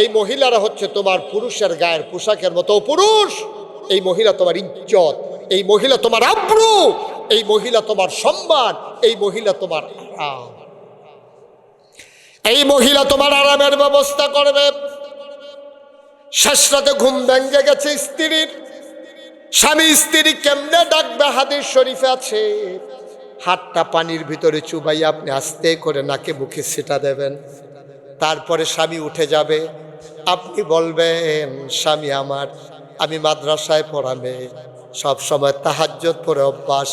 [SPEAKER 1] এই মহিলারা হচ্ছে তোমার পুরুষের গায়ের পোশাকের মতো পুরুষ। এই মহিলা তোমার ইজ্জত, এই মহিলা তোমার আব্রু, এই মহিলা তোমার সম্মান, এই মহিলা তোমার আরাম, এই মহিলা তোমার আরামের ব্যবস্থা করবে। শেষ রাতে ঘুম ভেঙে গেছে স্ত্রীর, স্বামী স্ত্রী কেমনে ডাকবে হাদিস শরীফে আছে, হাতটা পানির ভিতরে চুবাই আপনি আস্তে করে নাকে মুখে ছিটা দেবেন। তারপরে স্বামী উঠে যাবে, আপনি বলবেন স্বামী আমার, আমি মাদ্রাসায় পড়াবে, সব সময় তাহাজ্জুদ পড়ে অভ্যাস,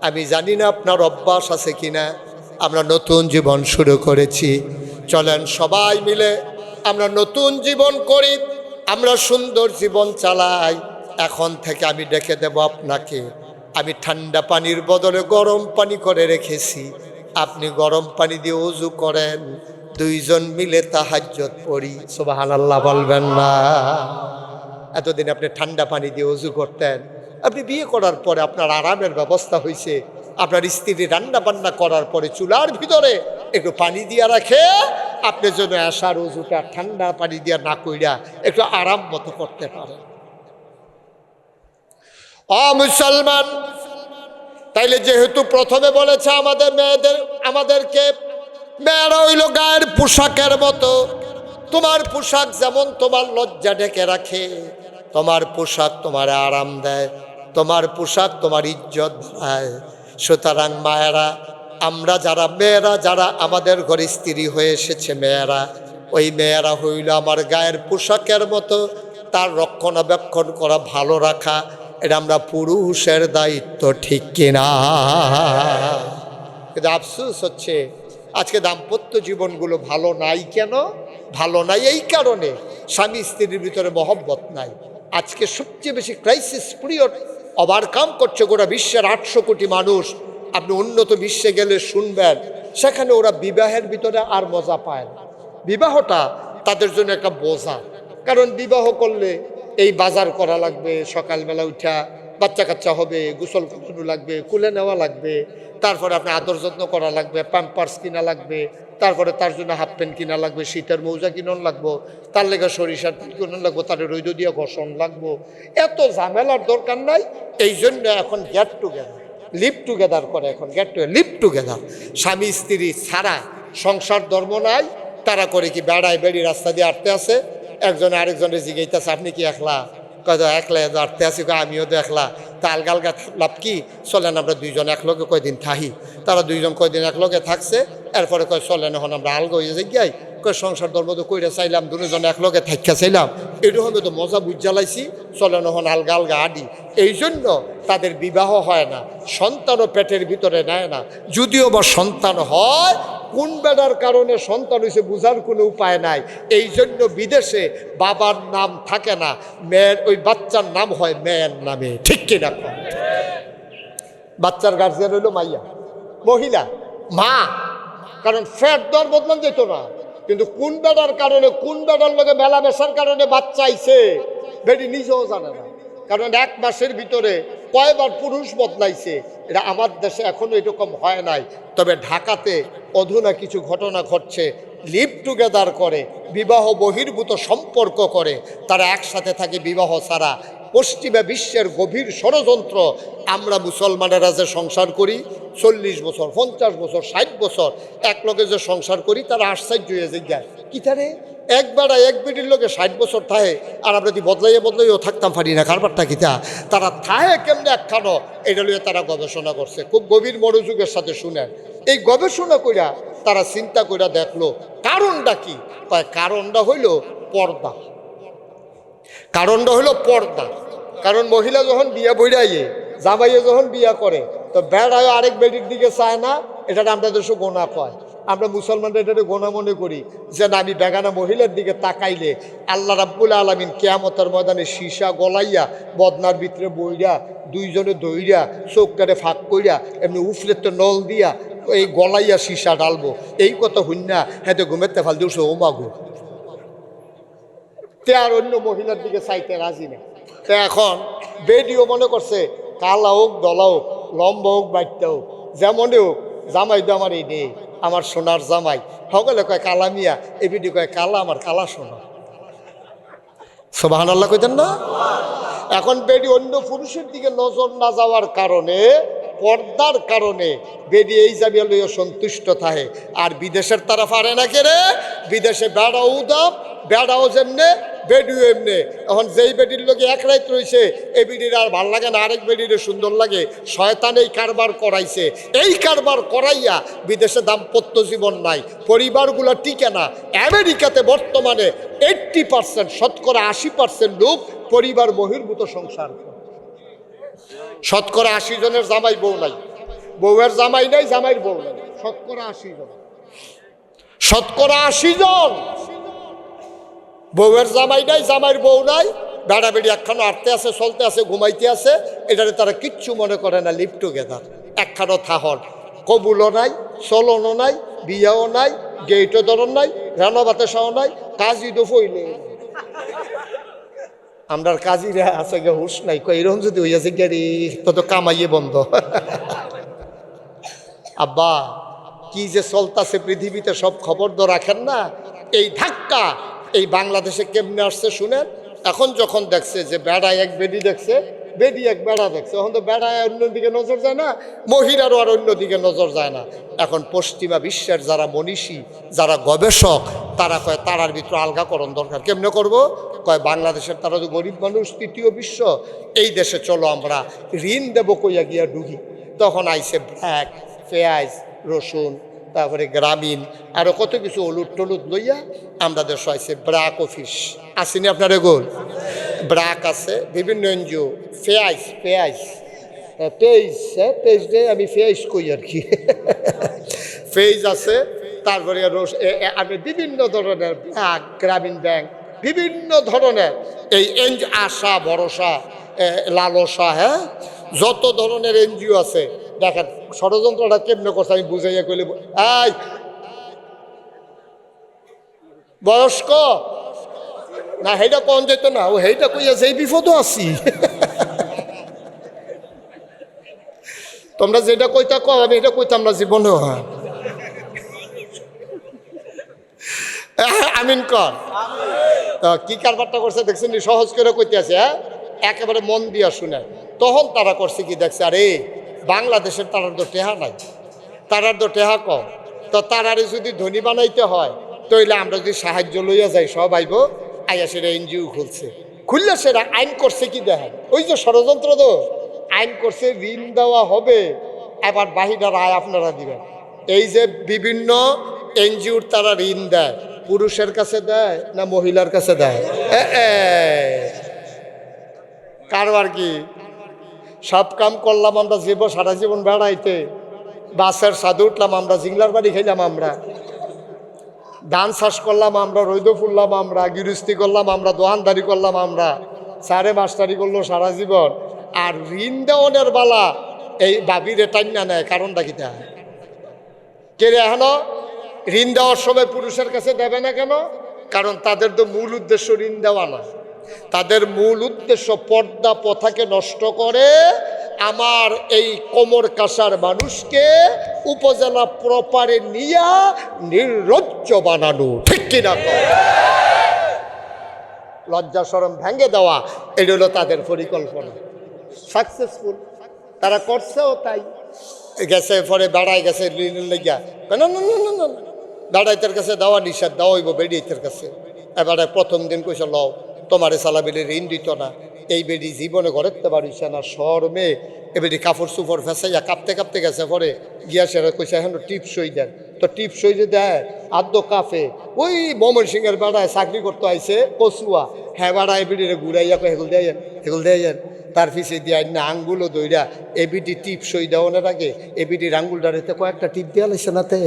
[SPEAKER 1] আমি জানি না আপনার অভ্যাস আছে কিনা, আমরা নতুন জীবন শুরু করেছি, চলেন সবাই মিলে আমরা নতুন জীবন করি, আমরা সুন্দর জীবন চালাই। এখন থেকে আমি ডেকে দেব আপনাকে, আমি ঠান্ডা পানির বদলে গরম পানি করে রেখেছি, আপনি গরম পানি দিয়ে ওযু করেন, দুইজন মিলে তাহাজ্জুদ পড়ি। সুবহানাল্লাহ বলবেন না? এতদিন আপনি ঠান্ডা পানি দিয়ে ওযু করতেন, আপনি বিয়ে করার পরে আপনার আরামের ব্যবস্থা হয়েছে, আপনার স্ত্রী রান্না বান্না করার পরে চুলার ভিতরে একটু পানি দিয়া রাখে, আপনি যেন আসার ওযুটা ঠান্ডা পানি দিয়া না কইরা একটু আরাম মতো করতে পারেন। ও মুসলমান, তাইলে যেহেতু প্রথমে বলেছে আমাদেরকে মেয়েরা হইল গায়ের পোশাকের মতো, তোমার পোশাক যেমন তোমার লজ্জা ঢেকে রাখে, তোমার পোশাক তোমার আরাম দেয়, তোমার পোশাক তোমার ইজ্জত বাড়ায়। সুতরাং মায়েরা, আমরা যারা মেয়েরা যারা আমাদের ঘরে স্ত্রী হয়ে এসেছে মেয়েরা, ওই মেয়েরা হইল আমার গায়ের পোশাকের মতো, তার রক্ষণাবেক্ষণ করা, ভালো রাখা, এটা আমরা পুরুষের দায়িত্ব, ঠিক কিনা? কিন্তু আফসোস হচ্ছে আজকে দাম্পত্য জীবনগুলো ভালো নাই। কেন ভালো নাই? এই কারণে স্বামী স্ত্রীর ভিতরে মহব্বত নাই। আজকে সবচেয়ে বেশি ক্রাইসিস পিরিয়ড ওভারকাম করছে গোটা বিশ্বের 800 কোটি মানুষ। আপনি উন্নত বিশ্বে গেলে শুনবেন, সেখানে ওরা বিবাহের ভিতরে আর মজা পায় না। বিবাহটা তাদের জন্য একটা বোঝা, কারণ বিবাহ করলে এই বাজার করা লাগবে, সকালবেলা উঠা বাচ্চা কাচ্চা হবে, গোসল করানো লাগবে, কুলে নেওয়া লাগবে, তারপরে আপনি আদর যত্ন করা লাগবে, প্যাম্পার্স কিনা লাগবে, তারপরে তার জন্য হাফ প্যান্ট কিনা লাগবে, শীতের মৌজা কিনন লাগবো, তার লেগে সরিষার তেল কিনন লাগবো, তার রৈদ দিয়ে ঘষণ লাগবো। এত ঝামেলার দরকার নাই। এই জন্য এখন গেট টুগেদার, লিভ টুগেদার করে। এখন গেট টুগেদার, লিভ টুগেদার। স্বামী স্ত্রী ছাড়া সংসার ধর্ম নাই। তারা করে কি বেড়ায় বেড়ি রাস্তা দিয়ে আটতে আছে, একজনে আরেকজনের জিগাইতেছে আপনি কি একলা? কয় একলা আটতে আসি, আমিও তো একলা। তা আলগা আলগা লাভ কি, চলেন আমরা দুইজন একলগে কয়দিন থাকি। তারা দুইজন কয়দিন একলগে থাকছে, এরপরে কয় চলেন এখন আমরা আলগা হয়ে যাই গাই। কয় সংসার ধর্ম তো কইরা চাইলাম, দুজন একলগে থাকা চাইলাম, এরকম তো মজা বুঝ জ্বালাইছি, চলেন এখন আলগা আলগা আডি। এই জন্য তাদের বিবাহ হয় না, সন্তানও পেটের ভিতরে নেয় না। যদিও বা সন্তান হয়, কোন বেড়ার কারণে সন্তান হয়েছে বোঝার কোনো উপায় নাই। এই জন্য বিদেশে বাবার নাম থাকে না, মেয়ের ওই বাচ্চার নাম হয় মেয়ের নামে। ঠিক কিনা? বাচ্চার গার্জিয়ান হইল মাইয়া, মহিলা, মা। কারণ ফ্যাট দর বদলান যেত না, কিন্তু কোন বেড়ার কারণে, কোন বেড়ার লগে মেলামেশার কারণে বাচ্চা আইছে বেটি নিজেও জানে না। কারণ এক মাসের ভিতরে কয়বার পুরুষ বদলাইছে, এটা আমার দেশে এখনো এরকম হয় নাই। তবে ঢাকাতে অধুনা কিছু ঘটনা ঘটছে। লিভ টুগেদার করে, বিবাহ বহির্ভূত সম্পর্ক করে, তারা একসাথে থাকে বিবাহ ছাড়া। পশ্চিমা বিশ্বের গভীর ষড়যন্ত্র। আমরা মুসলমানেরা যে সংসার করি 40 বছর, 50 বছর, 60 বছর এক লগে যে সংসার করি, তারা আশ্চর্য হয়ে যায় কি তারে একবার এক বেটির লোকে 60 বছর থাহে, আর আমরা যদি বদলাইও থাকতাম পারি না। কারবারটা কিতা, তারা থাহে কেমনে একখানো, এটা লইয়ে তারা গবেষণা করছে। খুব গভীর মনোযোগের সাথে শুনেন। এই গবেষণা কইরা তারা চিন্তা কইরা দেখলো কারণটা কি। কারণটা হইল পর্দা। কারণটা হইল পর্দা। কারণ মহিলা যখন বিয়া বইরাইয়ে, জামাইয়ে যখন বিয়া করে, তো বেড়ায় আরেক বেটির দিকে চায় না। এটা আমরা দেশে গোনা কয়। আমরা মুসলমানরা এটাকে গোনা মনে করি যে না, আমি বেগানা মহিলার দিকে তাকাইলে আল্লাহ রাব্বুল আলামিন কিয়ামতের ময়দানে সীসা গলাইয়া বদনার ভিতরে বইরা দুইজনে দইরা চোখটারে ফাঁক কইরা এমনি উফলের তো নল দিয়া এই গলাইয়া সীসা ডালবো। এই কথা হুন্না হ্যাঁ তো ঘুমেতে ফাল দিয়েছে ও মাগো, তে আর অন্য মহিলার দিকে চাইতে রাজি নেই। তো এখন বেডিও মনে করছে কালা হোক, দলা হোক, লম্বা হোক, বাইটটা হোক, যেমনে হোক, জামাই তো আমার এই নে, আমার সোনার জামাই। সকলে কয় কালা মিয়া, এই বেডি কয় কালা আমার কালা সোনা। সুবহানাল্লাহ কইতেন না? এখন বেডি অন্য পুরুষের দিকে নজর না যাওয়ার কারণে, পর্দার কারণে বেডি এই জাবিয়া লইয়া সন্তুষ্ট থাকে। আর বিদেশের তারা পারে না কেরে, বিদেশে বেড়াও দাম, বেড়াও যেমনে বেডিও এমনে। এখন যেই বেডির লোকে এক রাত রয়েছে, এই বেডির আর ভাল লাগে না, আরেক বেডির সুন্দর লাগে। শয়তান এই কারবার করাইছে। এই কারবার করাইয়া বিদেশে দাম্পত্য জীবন নাই, পরিবারগুলো টিকে না। আমেরিকাতে বর্তমানে 80%, শতকরা 80% লোক পরিবার বহির্ভূত সংসার। শতকরা 80 জনের জামাই বউ নাই, বউয়ের জামাই নাই, জামাইয়ের বউ নাই। শতকরা 80 জন, শতকরা 80 জন বউয়ের জামাই নাই, জামাইয়ের বউ নাই। বেড়া বেড়ি একখানো আটতে আছে, চলতে আছে, ঘুমাইতে আছে। এটারে তারা কিচ্ছু মনে করে না। লিভ টুগেদার একখানো থাহন, কবুলও নাই, চলনও নাই, বিয়াও নাই, গেইটও ধরন নাই, রান্নাবাতে সাও নাই, কাজই তো ফইলে। আমরার কাজীরা আছে গে হুশ নাই, এরকম যদি হইয়াছে গেরি তো কামাইয়ে বন্ধ। আব্বা কি যে চলতাছে পৃথিবীতে সব খবর তো রাখেন না। এই ধাক্কা এই বাংলাদেশে কেমনে আসছে শুনেন। এখন যখন দেখছে যে বেড়ায় এক বেডি দেখছে, বেডি এক বেড়া দেখছে, এখন তো বেড়ায় অন্যদিকে নজর যায় না, মহিলারও আর অন্যদিকে নজর যায় না। এখন পশ্চিমা বিশ্বের যারা মনীষী, যারা গবেষক, তারা কয় তারার ভিতরে আলগাকরণ দরকার। কেমনে করব? কয় বাংলাদেশের তারা তো গরিব মানুষ, তৃতীয় বিশ্ব, এই দেশে চলো আমরা ঋণ দেবো কইয়া গিয়া ডুবি। তখন আইসে ব্র্যাক, পেঁয়াজ, রসুন, তারপরে গ্রামীণ, আরও কত কিছু হলুদ টলুদ লইয়া আমরা দেশ আইসে ব্র্যাক অফিস। আসেনি আপনার এগোল? ব্র্যাক আছে, বিভিন্ন এনজিও, পেঁয়াজ পেঁয়াজ পেজ, পেজ দিয়ে আমি পেঁয়াজ কই আর কি, পেজ আছে। তারপরে আমি বিভিন্ন ধরনের ব্র্যাক, গ্রামীণ ব্যাংক, বিভিন্ন ধরনের এই আশা ভরসা, লালসা, হ্যাঁ, যত ধরনের এনজিও আছে। দেখেন ষড়যন্ত্রটা কেমনে করছে আমি বুঝাইয়া কইলে। এই বয়স্ক না সেইটা কোন যেত না, ও সেইটা কইয়া যেই বিপদও আছি। তোমরা যেটা কইতা কও, আমি এটা কইতাম না জীবনেও। হ্যাঁ আমিন কর। কি কারবারটা করছে দেখছেন, সহজ করে কইতে আছে। হ্যাঁ একেবারে মন দিয়া শুনে। তখন তারা করছে কি দেখছে, আরে বাংলাদেশের তারার তো টেহা নাই, তারার তো টেহা কম, তো তারারে যদি ধনী বানাইতে হয় তাইলে আমরা যদি সাহায্য লইয়া যাই সব আইব। আইয়া সেটা এনজিও খুলছে, খুললে সেটা আইন করছে কি দেখেন, ওই যে ষড়যন্ত্র তো আইন করছে ঋণ দেওয়া হবে, এবার বাহিরের আয় আপনারা দিবেন। এই যে বিভিন্ন এনজিওর তারা ঋণ দেয়, পুরুষের কাছে দেয় না মহিলার কাছে দেয়? কারবার কি, সব কাম করলাম আমরা, সারা জীবন বেড়াইতে, বাসের সাধু উঠলাম আমরা, জিংলার বাড়ি খাইলাম আমরা, ধান চাষ করলাম আমরা, রৈদ ফুললাম আমরা, গৃহস্থী করলাম আমরা, দোকানদারি করলাম আমরা, সারে মাস্টারি করলো সারা জীবন। আর ঋণ দেওয়ানের বালা এই বাবির টাইম না নেয়, কারণটা কি তা কে রে? এখনো ঋণ দেওয়ার সময় পুরুষের কাছে দেবে না কেন? কারণ তাদের তো মূল উদ্দেশ্য ঋণ দেওয়া না, তাদের মূল উদ্দেশ্য পর্দা প্রথাকে নষ্ট করে আমার এই কোমর কাসার মানুষকে উপজেলা প্রপারে নিয়ে নির্লজ্জ বানানো, ঠিক কিনা? লজ্জা শরম ভেঙে দেওয়া, এটা হলো তাদের পরিকল্পনা। সাকসেসফুল তারা করছেও তাই। গেছে পরে বেড়ায় গেছে ঋণের লেগিয়া, না না না না না, বেড়াইতের কাছে দেওয়া নিষেধ, দেওয়া হইব বেড়িয়েতের কাছে। এবারে প্রথম দিন কইছে লও তোমারে সালাবিলে ঋণ দিত না, এই বেডি জীবনে ঘরেতে পারিস না, শর্মে এবেডি কাপড় চুপড় ফেসাইয়া কাঁপতে কাঁপতে গেছে, পরে গিয়া সেরা কইছে এখন টিপসই দেন, তো টিপসই যে দেয় আদ্য কাফে, ওই মমন সিংয়ের বেড়ায় চাকরি করতে আইছে কচুয়া, হ্যাঁ বেড়ায় এবিডিরে ঘুরাইয়া হেগুল দেয় হেগুল দেয়, তার পিছিয়ে দিয়ে না আঙ্গুলও দইরা এবিডি টিপসই দেওয়ানোর আগে এবিডির আঙ্গুলটারেতে কয়েকটা টিপ দেওয়া লাগছে না তে।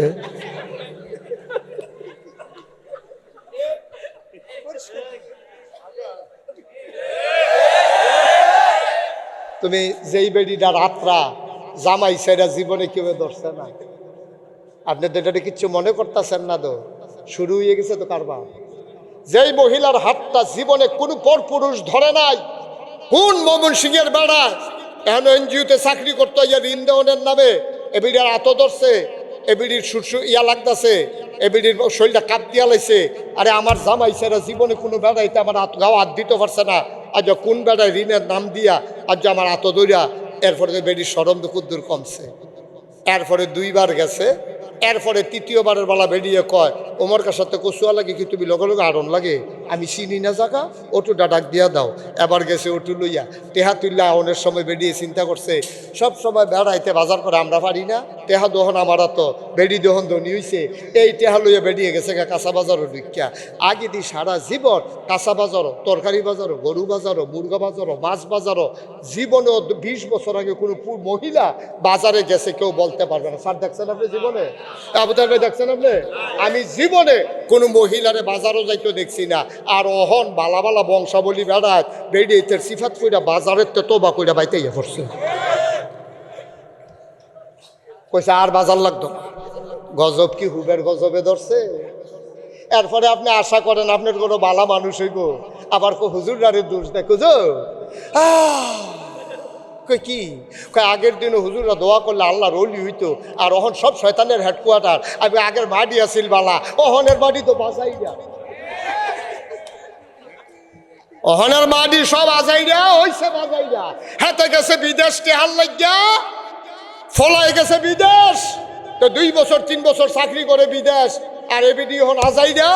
[SPEAKER 1] তুমি যেই বেডিটা রাত্রা জামাই সেটা জীবনে কেউ ধরছে না, আপনি তো এটা কিচ্ছু মনে করতেছেন না, তো শুরু হয়ে গেছে তো কারবার। যেই মহিলার হাতটা জীবনে কোনো পর পুরুষ ধরে নাই, কোন মমন সিংয়ের বেড়া এখন এনজিওতে চাকরি করতে ইয়া ঋণ দেওয়ানের নামে এবিডির আত ধরছে, এবিডির সুরসু ইয়া লাগতেছে, এবিডির শরীরটা কাপ দিয়া লাইছে। আরে আমার জামাই সেরা জীবনে কোনো বেড়াইতে আমার গাও হাত দিতে পারছে না, আজ কোন বেড়ায় ঋণের নাম দিয়া আজ আমার আত দইরা, এরপরে বেডির সরম তো কুদ্দুর কমছে। এরপরে দুইবার গেছে, এরপরে তৃতীয়বারের বেলা বেরিয়ে কয় ওমর কার সাথে কচুয়া লাগে কি তুমি লগে লগে আড়ন লাগে, আমি চিনি না জায়গা, ওটুটা ডাক দিয়া দাও। এবার গেছে ওটু লইয়া টেহা তুল্লা আউনের সময় বেরিয়ে চিন্তা করছে সব সময় বেড়াইতে বাজার করে আমরা পারি না, টেহা দহন আমার তো বেড়ি দহন ধনী হইছে, এই টেহা লইয়া বেরিয়ে গেছে কাঁচা বাজারও ঢুকিয়া। আগে দি সারা জীবন কাঁচা বাজারও, তরকারি বাজারও, গরু বাজারও, মুরগা বাজারও, মাছ বাজারও, জীবনে 20 বছর আগে কোনো মহিলা বাজারে গেছে কেউ বলতে পারবে না। স্যার দেখছেন আপনি জীবনে, দেখছেন আপনি? আমি জীবনে কোনো মহিলারে বাজারও যাইতে দেখছি না। আর অহন বালা বালা বংশাবলী বেড়ায় বেড়িয়ে সিফাত কইরা বাজারের তো বা কইরা বাইতে ইয়ে পড়ছে, কইছে আর বাজার লাগতো। গজব কি হুবের গজবে ধরছে। এরপরে আপনি আশা করেন আপনার কোনো বালা মানুষ হইব, আবার হুজুর রারের দোষ দেখো যে কি আগের দিনও হুজুররা দোয়া করলে আল্লাহ রলি হইতো, আর অহন সব শয়তানের হেডকোয়ার্টার। আমি আগের মাটি আসিল বালা, অহনের মাটি তো বাজাইরা, অহনের মাটি সব আজাইরা হইছে বাজাইরা, হাতে গেছে বিদেশ টেহার লাগিয়া ফলাই গেছে বিদেশ, তো 2 বছর 3 বছর চাকরি করে বিদেশ, আর এবিডি হন আজাইরা,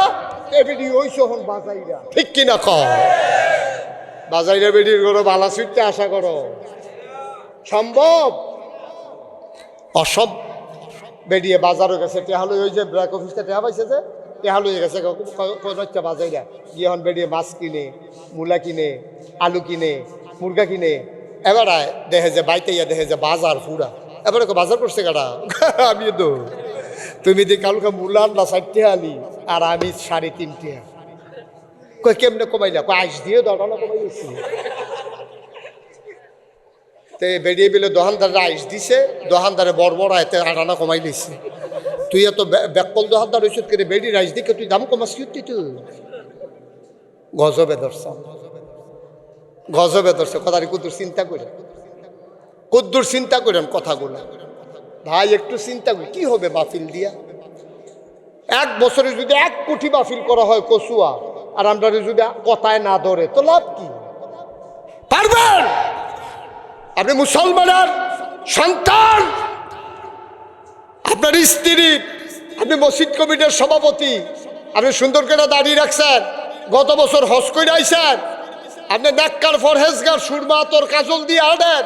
[SPEAKER 1] এবিডি হইছে হন বাজাইরা, ঠিক কিনা কও? বাজাইরা বেডির করো বালা ছুটতে আশা করো সম্ভব? অসব। বেরিয়ে বাজারও গেছে টেহা লই, ওই যে ব্র্যাক অফিসটা টেহা পাইছে যে টেহা লইয়ে গেছে বাজাইরা গিয়ে এখন বেরিয়ে মাছ কিনে, মূলা কিনে, আলু কিনে, মুরগা কিনে। এবার দেখে যে বাইতে ইয়া দেখে যে বাজার পুরা, এবারে বাজার করছে কাটা আমি তো, তুমি দি কালকে মূলা আনলা 4 টাকা আলি আর আমি 3.5 টাকা। কই কেমনে কমাইলা? কই আইস দিয়ে 10 টাকা কমাই দিছি। তে বেরিয়ে বেলে দোকানদাররা আইস দিছে, দোকানদারে বড় বড় আয়তে 8 আনা কমাই দিছে। তুই এত ব্যাকল দোকানদার হইছিস করে বেডি রাইস দিকে তুই দাম কমাস কি? তুই গজবে ধরছে, গজবে ধরছে। কথাটি কুদ্দুর চিন্তা করেন, কুদ্দুর চিন্তা করেন কথাগুলো। ভাই একটু চিন্তা করি, কি হবে মাহফিল দিয়া? এক বছরে যদি 1 কোটি মাহফিল করা হয় কচুয়া, আর আমরা যদি কথায় না ধরে তো লাভ কি? পারবেন? আপনি মুসলমানের সন্তান, আপনার স্ত্রী, আপনি মসজিদ কমিটির সভাপতি, আপনি সুন্দর করে দাঁড়িয়ে রাখছেন, গত বছর হজ করে আইছেন, আপনি নাক্কার ফরহেজগার সুরমা তোর কাজল দিয়ে আনেন,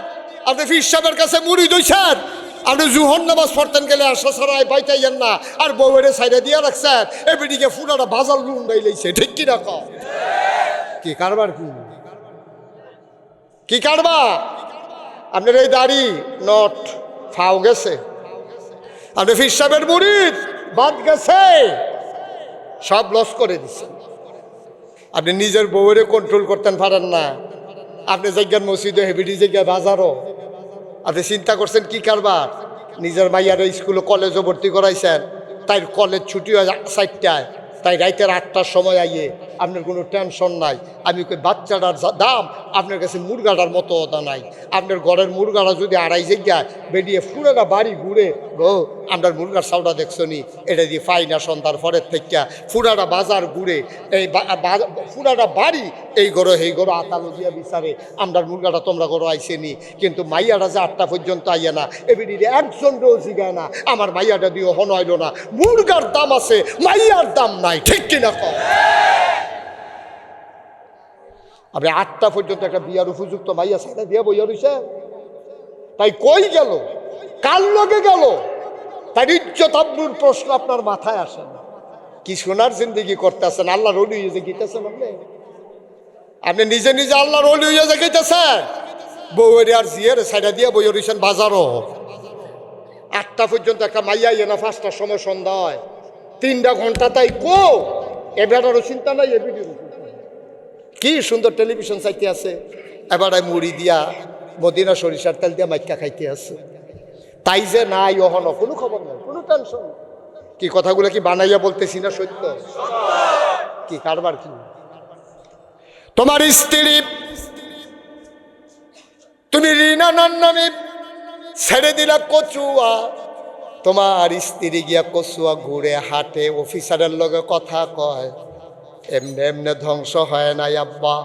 [SPEAKER 1] আপনি ফির সাহেবের কাছে মুড়ি দইছেন, আপনি জুহর নামাজ পড়তেন গেলে আশা ছাড়াই পাইতাইয়েন না, আর বউয়ের সাইডে দিয়ে রাখছেন, এবিডিকে ফুটাটা বাজার লুন্ডাই লাইছে, ঠিক কি রাখ? কি কারবার? কি কারবার? আপনার এই দাড়ি নট ফাও গেছে, আপনি ফির সাহেবের মুড়িদ বাদ গেছে, সব লস করে দিচ্ছেন। আপনি নিজের বউয়ের কন্ট্রোল করতেন পারেন না, আপনি জায়গার মসজিদে হেবিডি জায়গায় বাজারও। আপনি চিন্তা করছেন কি কারবার? নিজের মাইয়ার স্কুলে কলেজও ভর্তি করাইছেন, তাই কলেজ ছুটি হয় 4টায়, তাই রাইতের 8টার সময় আইয়ে আপনার কোনো টেনশন নাই। আমি কই বাচ্চাটার দাম আপনার কাছে মুরগাটার মতো ওটা নাই। আপনার ঘরের মুরগাটা যদি 2.5 জায়গায় বেরিয়ে ফুরাটা বাড়ি ঘুরে, গো আপনার মুরগার চাউটা দেখছো নি, এটা দিয়ে পাই না সন্ধ্যার পরের থেকে, ফুরাটা বাজার ঘুরে এই ফুরাটা বাড়ি এই গরো এই গরো আতালো দিয়া বিচারে আপনার মুরগাটা তোমরা গরো আইসে নি, কিন্তু মাইয়াটা যে 8টা পর্যন্ত আইয়া না, এবিডি একজন রোজ জিগায় না, আমার মাইয়াটা দিয়ে হন হইল না। মুরগার দাম আছে, মাইয়ার দাম নাই, ঠিক কিনা কম? আপনি 8টা পর্যন্ত একটা বিয়ার উপযুক্ত মাইয়া সাইডা দিয়ে বইয়া রইছে, তাই কই গেল, কার লগে গেল, তার ইজ্জত আব্রুর প্রশ্ন আপনার মাথায় আসে না। কি সোনার জিন্দেগি করতেছেন, আল্লাহর ওলি হয়ে যে গিতেছেন, আপনি নিজে নিজে আল্লাহর ওলি হয়ে যে গিতেছেন, বউয়ের আর জিয়ের সাইডা দিয়ে বইয়া রইছেন বাজারও। 8টা পর্যন্ত একটা মাইয়া ইয়ে না, 5টার সময় সন্ধ্যা হয়, 3টা ঘন্টা, তাই কো এবারও চিন্তা নাই, এবিডিরও কি সুন্দর টেলিভিশন চাইতে আছে, এবার মুড়ি দিয়া মদিনা সরিষার তেল দিয়া মাইকা খাইতে আছে, তাই যে নাই ওহনো কোনো খবর নাই, কোনো টেনশন। কি কথাগুলো কি বানাইয়া বলতেছি না সত্য? কি কারবার? কি তোমার স্ত্রী তুমি রিনা নামে ছেড়ে দিলা কচুয়া, তোমার স্ত্রী গিয়া কচুয়া ঘুরে হাটে, অফিসারের লগে কথা কয়, এমনি এমনি ধ্বংস হয় নাই আব্বা।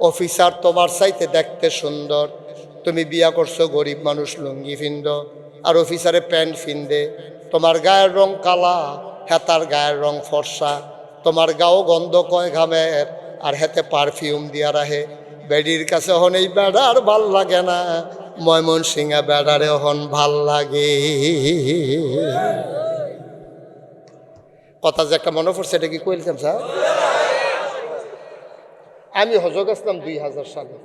[SPEAKER 1] অফিসার তোমার চাইতে দেখতে সুন্দর, তুমি বিয়া করছো গরিব মানুষ, লুঙ্গি ফিন্দ, আর অফিসারে প্যান্ট ফিন্দে। তোমার গায়ের রং কালা, হেতার গায়ের রং ফর্সা, তোমার গাও গন্ধ কয় ঘামের, আর হেতে পারফিউম দিয়া রাহে। বেডির কাছে হন এই বেড়ার ভাল লাগে না, ময়মনসিংহা বেড়ারে হন ভাল লাগে। কথা যে একটা মনে পড়ছে, এটা কি কইলাম স্যার? আমি হজ গেছিলাম 2000 সালে।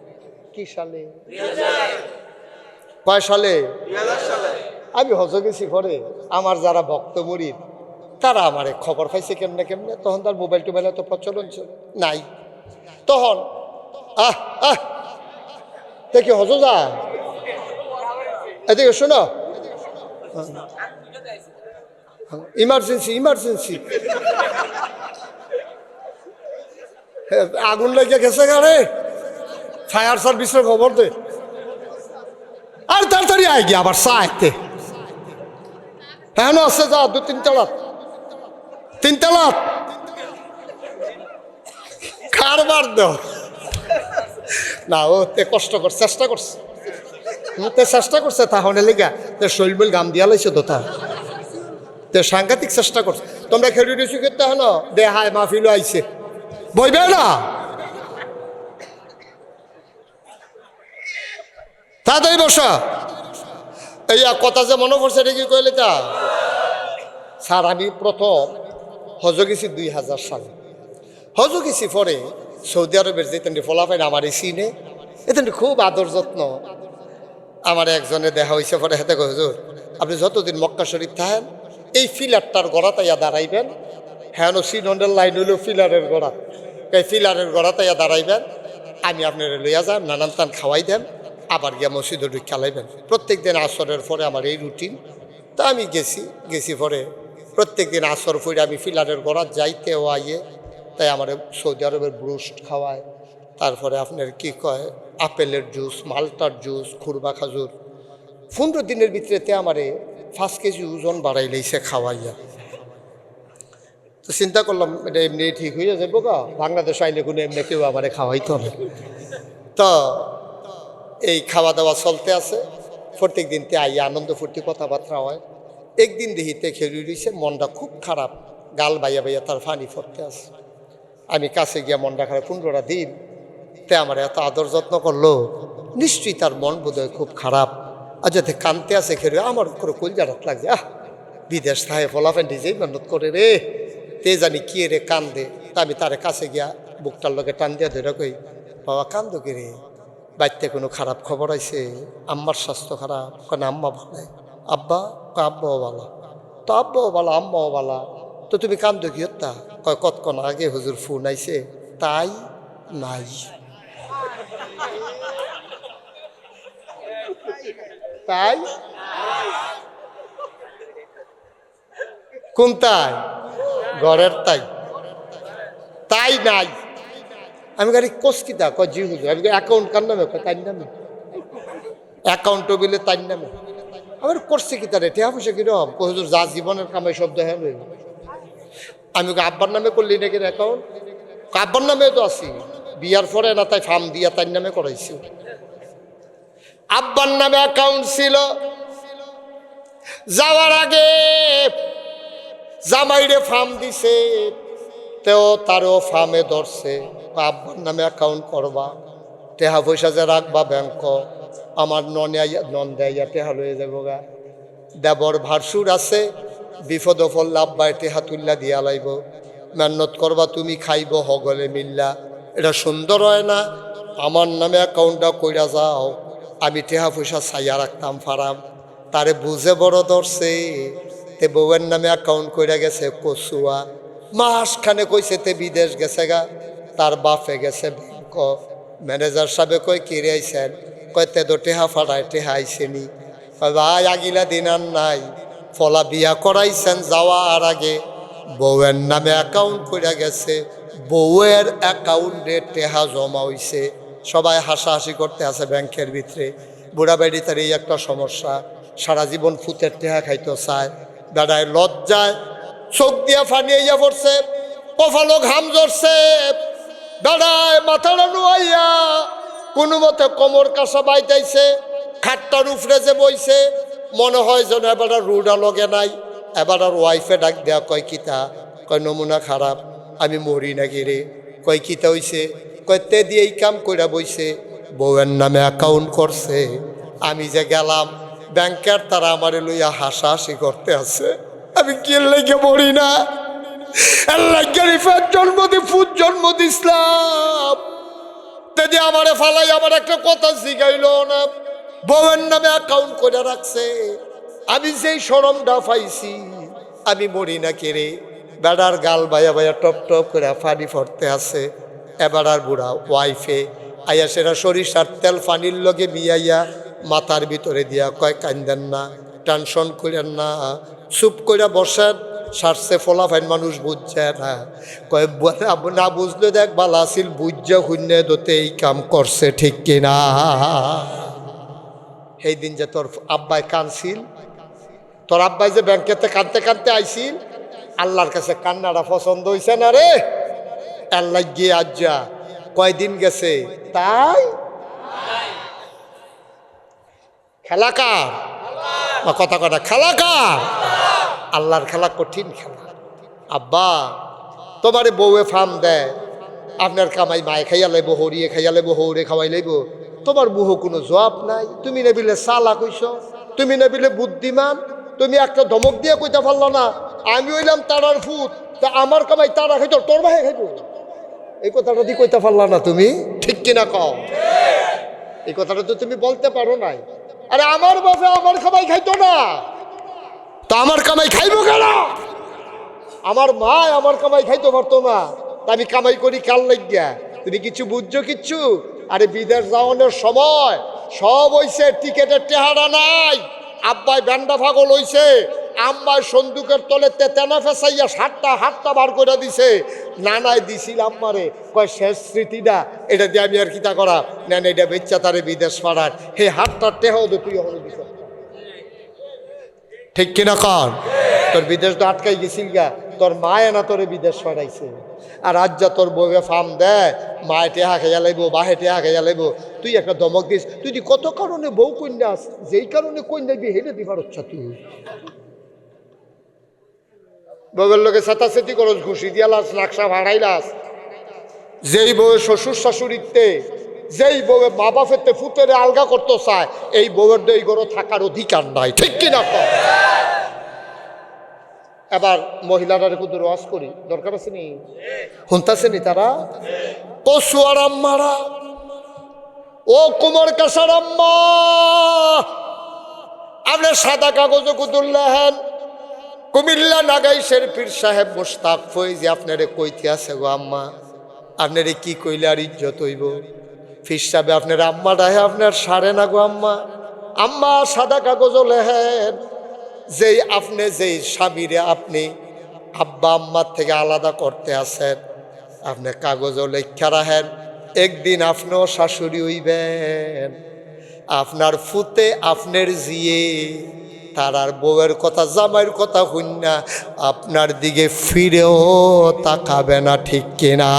[SPEAKER 1] কি সালে? কয় সালে? আমি হজ গেছি। পরে আমার যারা ভক্ত মুরিদ তারা আমারে খবর পাইছে কেমনে কেমনে, তখন তার মোবাইল টোবাইল এত প্রচলন ছিল নাই, তখন দেখি হজ যা এদিকে শোনো, ইমার্জেন্সি ইমার্জেন্সি, আগুন লেগে গেছে গাড়ে, ফায়ার সার্ভিসের খবর দে, আর তাড়াতাড়ি আয় গিয়ে আবার চাইতে হ্যাঁ আছে, যা 2-3 তালাত 3 তালাত কারবার দেও না। ও তে কষ্ট কর, চেষ্টা করছে, তে চেষ্টা করছে, তাহলে লেগা তে শৈলবেল গাম দিয়া লাইছে তো, তে সাংঘাতিক চেষ্টা করছে। তোমরা খেলি রেসি করতে হন দে, হায় মাহফিলও আইছে, বইবে না তাড়াতাড়ি বসা। এই কথা যে মনে পড়ছে, এটা কি কইলে তা স্যার? আমি প্রথম হজ গেছি 2000 সালে। হজ গেছি পরে সৌদি আরবের যেতেন ফলাফাইন আমার এই সিনে এতেন খুব আদর যত্ন। আমার একজনে দেখা হয়েছে, পরে হেতে কই হুজুর আপনি যতদিন মক্কা শরীফ থাকেন এই ফিলারটার গড়াতাইয়া দাঁড়াইবেন, হ্যাঁ সিনন্ডের লাইন হইল ফিলারের গড়া, এই ফিলারের গড়াতাইয়া দাঁড়াইবেন, আমি আপনার লইয়া যান, নানান তান খাওয়াই দেন, আবার গিয়া মসজিদে ঢুক খেলাইবেন। প্রত্যেক দিন আসরের পরে আমার এই রুটিন। তা আমি গেছি পরে প্রত্যেক দিন আসর পরে আমি ফিলারের গড়া যাইতে ও আইয়ে তাই আমার সৌদি আরবের ব্রুস্ট খাওয়ায়, তারপরে আপনার কি কয় আপেলের জুস, মালটার জুস, খুরবা খাজুর। 15 দিনের ভিতরেতে আমারে 5 কেজি ওজন বাড়াই লইছে খাওয়াইয়া। তো চিন্তা করলাম এটা এমনি ঠিক হয়ে যাবো গা, বাংলাদেশ আইলে কোনো এমনি কেউ আমারে খাওয়াইতে হবে। তো এই খাওয়া দাওয়া চলতে আছে, প্রত্যেক দিনতে আইয়া আনন্দ ফুর্তি কথাবার্তা হয়। একদিন দেখিতে খেলি রয়েছে, মনটা খুব খারাপ, গাল বাইয়া বাইয়া তার ফানি ফরতে আছে। আমি কাছে গিয়া মনটা খারাপ, 15টা দিন তে আমার এত আদর যত্ন করলো, নিশ্চয়ই তার মন বোধহয় খুব খারাপ। আর যাতে কানতে আছে খেলে আমার করে কলজারাত লাগছে, বিদেশ থাহে ফলাফেন্ডি যেই মেহনত করে রে, তে জানি কি রে কান্দে। তা আমি তার কাছে গিয়া বুকটার লোকে টান দিয়া ধরে কই, বাবা কান্দো কি রে, বাড়িতে কোনো খারাপ খবর আইছে? আম্মার স্বাস্থ্য খারাপ? কেন আম্মা ভালো? আব্বা? আব্বাও বালা। তো আব্বাও বালা, আম্মাও বালা, তো তুমি কান্দো কি হত্যা? কয় কতক্ষণ আগে হুজুর ফোন আইছে, তাই নাই। তাই কোন তাই? ঘরের তাই, তাই নাই। আমি গাড়ি কোসকিতা কয় জি হুজুর। আমি অ্যাকাউন্ট কার নামে? তাই নামে অ্যাকাউন্টও বিলে তাই নামে। আমার করছে কি তার টেহা পয়সা কিরম? হুজুর যা জীবনের কামাই সব দেখা লই। আমি আব্বার নামে করলি নাকি অ্যাকাউন্ট? আব্বার নামে তো আছি, বিয়ার পরে না তাই ফার্ম দিয়া তাই নামে করাইছি। আব্বার নামে অ্যাকাউন্ট ছিল। যাওয়ার আগে জামাইরে ফার্ম দিছে, তেও তারও ফার্মে ধরছে, আব্বার নামে অ্যাকাউন্ট করবা, টেহা পয়সা যে রাখবা ব্যাংক, আমার নন দেয়া টেহা লয়ে যাবো গা। দেবর ভারসুর আছে, বিপদ ফল আব্বাই টেহা তুল্লা দিয়া লাইব, মেহনত করবা তুমি, খাইব হগলে মিল্লা। এটা সুন্দর হয় না? আমার নামে অ্যাকাউন্টটা কইরা যাও, আমি টেহা পয়সা চাইয়া রাখতাম ফারাম। তারে বুঝে বড় ধরছে, তে বউয়ের নামে অ্যাকাউন্ট কইরা গেছে কচুয়া। মাসখানে কইছে তে বিদেশ গেছে গা, তার বাপে গেছে ব্যাংক। ম্যানেজার সাহেব কই কিরে আইছেন? কয় তে তো টেহা ফাটায়, টেহা আইসেনি। কয় ভাই আগিলা দিন আর নাই, ফলা বিয়া করাইছেন যাওয়ার আগে বউয়ের নামে অ্যাকাউন্ট কইরা গেছে, বউয়ের অ্যাকাউন্টে টেহা জমা হইছে। সবাই হাসাহাসি করতে আছে ব্যাংকের ভিতরে। বুড়া বেড়ি তার এই একটা সমস্যা, সারা জীবন ফুতের টেহা খাইতে চায়। বেড়ায় লজ্জায় চোখ দিয়া ফানি আইয়া পড়ছে, কপালো ঘাম ঝরছে, বেড়ায় মাথাটা নুয়াইয়া কোনো মতে কোমর কাঁসা বাইতাইছে, খাটটার উপরে যে বইছে, মনে হয় যেন এবার আর রুডা লগে নাই। এবার আর ওয়াইফে ডাক দেয়া, কয় কিতা? কয় নমুনা খারাপ, আমি মরি নাকি রে? কয় কিতা হইছে? কয় তে দিয়ে এই কাম কইরা বইছে, বউয়ের নামে অ্যাকাউন্ট করছে। আমি যে গেলাম ব্যাংকের, তারা আমারে লইয়া হাসাহাসি করতে আছে। আমি কি লেগে মরি না? জন্ম দি ফুট জন্ম দিছিলাম, যদি আমারে ফালাই আমার একটা কথা শিখাইল না। বউয়ের নামে অ্যাকাউন্ট করে রাখছে, আমি যেই শরমটা পাইছি, আমি মরি না কে রে? বেড়ার গাল বাইয়া বাইয়া টপ টপ করে ফানি ফরতে আছে। এবার আর বুড়া ওয়াইফে আইয়া সেরা সরিষার তেল ফানির লগে মিয়াইয়া মাথার ভিতরে দিয়া কয় কান্দেন না, টেনশন করেন না, চুপ করে বসেন, সারছে ফলাফাইন মানুষ বুঝছে না। কয় না বুঝলে দেখ বালা আসিল, বুঝছে শূন্য দোতে এই কাম করছে, ঠিক কিনা? সেই দিন যে তোর আব্বাই কানছিল, তোর আব্বাই যে ব্যাংকেতে কানতে কানতে আইছিল, আল্লাহর কাছে কান্নাটা পছন্দ হইছে না রে। আল্লাহ গিয়ে আজ যা কয়দিন গেছে, তাই খেলা কার? কথা কথা খেলা কার? আল্লাহর খেলা কঠিন খেলা। আব্বা তোমারে বউয়ে ফার্ম দেয়, আপনার কামাই মায়ে খাইয়া লাইব, হরিয়ে খাইয়া লাইব, হৌরে খাওয়াই লাইব, তোমার বুহ কোনো জবাব নাই। তুমি নেবিলে চালা কইছ, তুমি নেবিলে বুদ্ধিমান, তুমি একটা ধমক দিয়ে কইতে পারল না আমি হইলাম তারার ফুট, তা আমার কামাই তারা খাইত, তোর ভাই খাইব, এই কথাটা দিয়ে কইতে পারলা না তুমি, ঠিক কিনা কও? এই কথাটা তো তুমি বলতে পারো নাই। আরে আমার বাপে আমার কামাই খাইতো না, তা আমার কামাই খাইব কেন? আমার মা আমার কামাই খাইতে পারতো না, তা আমি কামাই করি কাল লাগিয়া? তুমি কিছু বুঝছো কিচ্ছু? আরে বিদেশ যাওয়ানোর সময় সব হইছে, টিকেটের টেহারা নাই, আব্বাই ব্যান্ডা পাগল হইছে, আম্মায় সন্দুকের তলে তেনা ফেসাইয়া হাতটা বার করে দিছে। নানায় দিছিল আম্মারে, কয় শেষ স্মৃতিটা এটা দিয়ে আমি আর কিতা করা না, এটা বেচ্চা তারে বিদেশ পাড়ার হে হাতটা টেহাও দে তুই এখনো দিছ, ঠিক কিনা কর? তোর বিদেশ তো আটকাই গেছিল গা, তোর মায়ে না তোরে বিদেশ পাঠাইছে। আর আজ যা তোর বউকে ফার্ম দেয়, মায়ে টেহা খেয়া লাইব, বাহে টেহা খেয়া লাইব, তুই একটা দমক দিস। তুই কত কারণে বউ কন্যাস, যেই কারণে কন্যা দিবি হেঁটে দিবার হচ্ছা তুই বউয়ের লোকে চেতাচেতি করস, ঘুষি দিয়া লাস, নাকশা ভাড়াইলাস। যেই বউয়ের শ্বশুর শাশুড়িতে, যেই বউয়ের মা বাপেতে ফুতেরে আলগা করতে চায়, এই বউয়ের এই ঘরে থাকার অধিকার নাই, ঠিক কিনা? এবার মহিলারা কুদুর ওয়াজ করি, দরকার আছে নি? শুনতেছে নি তারা? কচুয়ার আম্মারা, ও কুমার কাছার আম্মা, আপনার সাদা কাগজে কুদুর লেহেন। কুমিল্লা নাগাইশের পীর সাহেব মোস্তাক ফৈজি আপনারে কইতে আছে গো আম্মা, আপনারে কি কইলে আর ইজ্জত হইব? পীর সাহেব আপনার আম্মা ডাহে আপনার সারে না গো আম্মা। আম্মা সাদা কাগজও লেহেন, যেই আপনি যেই স্বামীরে আপনি আব্বা আম্মার থেকে আলাদা করতে আছেন, আপনি কাগজও লেখা রাখেন, একদিন আপনিও শাশুড়ি হইবেন। আপনার ফুতে আপনার জিয়ে তারার বউয়ের কথা, জামাইয়ের কথা শুননা আপনার দিকে ফিরেও তাকাবে না, ঠিক কিনা?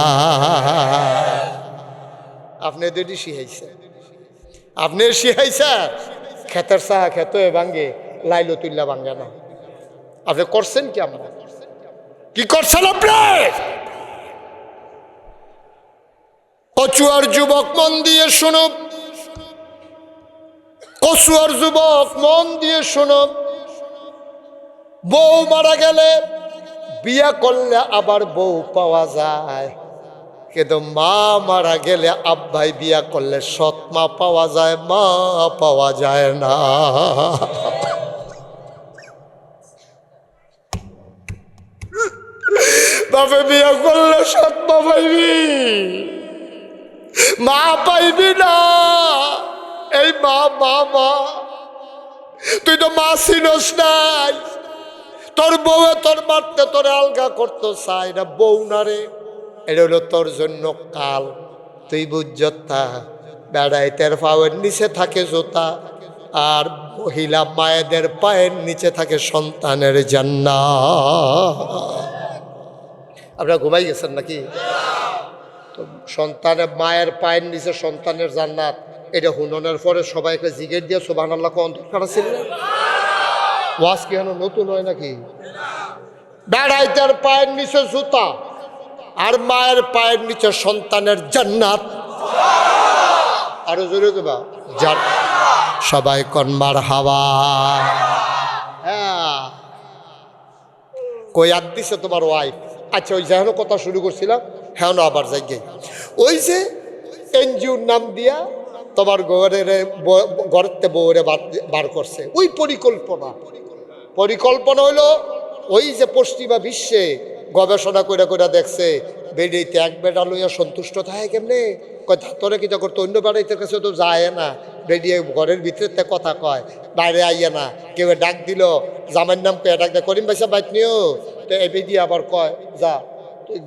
[SPEAKER 1] আপনি দুটি শিখাইছে, আপনি শিখাইছে। ক্ষেতের চাহা খেত ভাঙ্গে, লাইলো তুল্লা ভাঙ্গে না। আপনি করছেন কি? আমরা কি করছেন? আপনি কচুয়ার যুবক মন দিয়ে শুনো, কচুয়ার যুবক মন দিয়ে শুনো, বউ মারা গেলে বিয়া করলে আবার বউ পাওয়া যায়, কিন্তু মা মারা গেলে আব্বাই বিয়া করলে সৎ মা পাওয়া যায়, মা পাওয়া যায় না। বাপে বিয়া করলে সৎ মা পাইবি, মা পাইবি না। এই মা মা মা, তুই তো মা চিনস নাই। তোর বউয়ে তোর মারতে তোরে আলগা করতো চাই না, বউ না রে, এটা হলো তোর জন্য কাল। তুই বুঝতা বেড়াইতের পায়ের নিচে থাকে জোতা, আর মহিলা মায়েদের পায়ের নিচে থাকে সন্তানের জান্নাত। আপনারা ঘুমাই গেছেন নাকি? তো সন্তানের মায়ের পায়ের নিচে সন্তানের জান্নাত, এটা হুননের পরে সবাইকে জিগের দিয়ে সুবহানাল্লাহ কোন দরকার ছিল? ওয়াজ কি হলো নতুন হয় নাকি? বেড়াইতের পায়ের নিচে জুতা, আর মায়ের পায়ের নিচে সন্তানের জান্নাত। আরো জোরে দেবা সবাই কনমার হাওয়া। হ্যাঁ, কই আদ দিছে তোমার ওয়াইফ? আচ্ছা, ওই যেন কথা শুরু করছিলাম, হ্যাঁ না আবার যাই গে। ওই যে এনজিওর নাম দিয়া তোমার ঘরেতে বউরে বার করছে, ওই পরিকল্পনা হইলো ওই যে পশ্চিমা বিশ্বে গবেষণা করে করে দেখছে, বেড়িতে এক বেড়া লইয়া সন্তুষ্ট থাকে কেমনে? কয় তোরে কিতা করতো, অন্য বেড়াইতে কাছে তো যায় না, বেরিয়ে ঘরের ভিতরে কথা কয়, বাইরে আইয়া না। কেউ ডাক দিল, জামাইয়ের নাম পেয়ে ডাক দেয়, করিম ভাইসা বাইক নিও, তো এই বেরিয়ে আবার কয় যা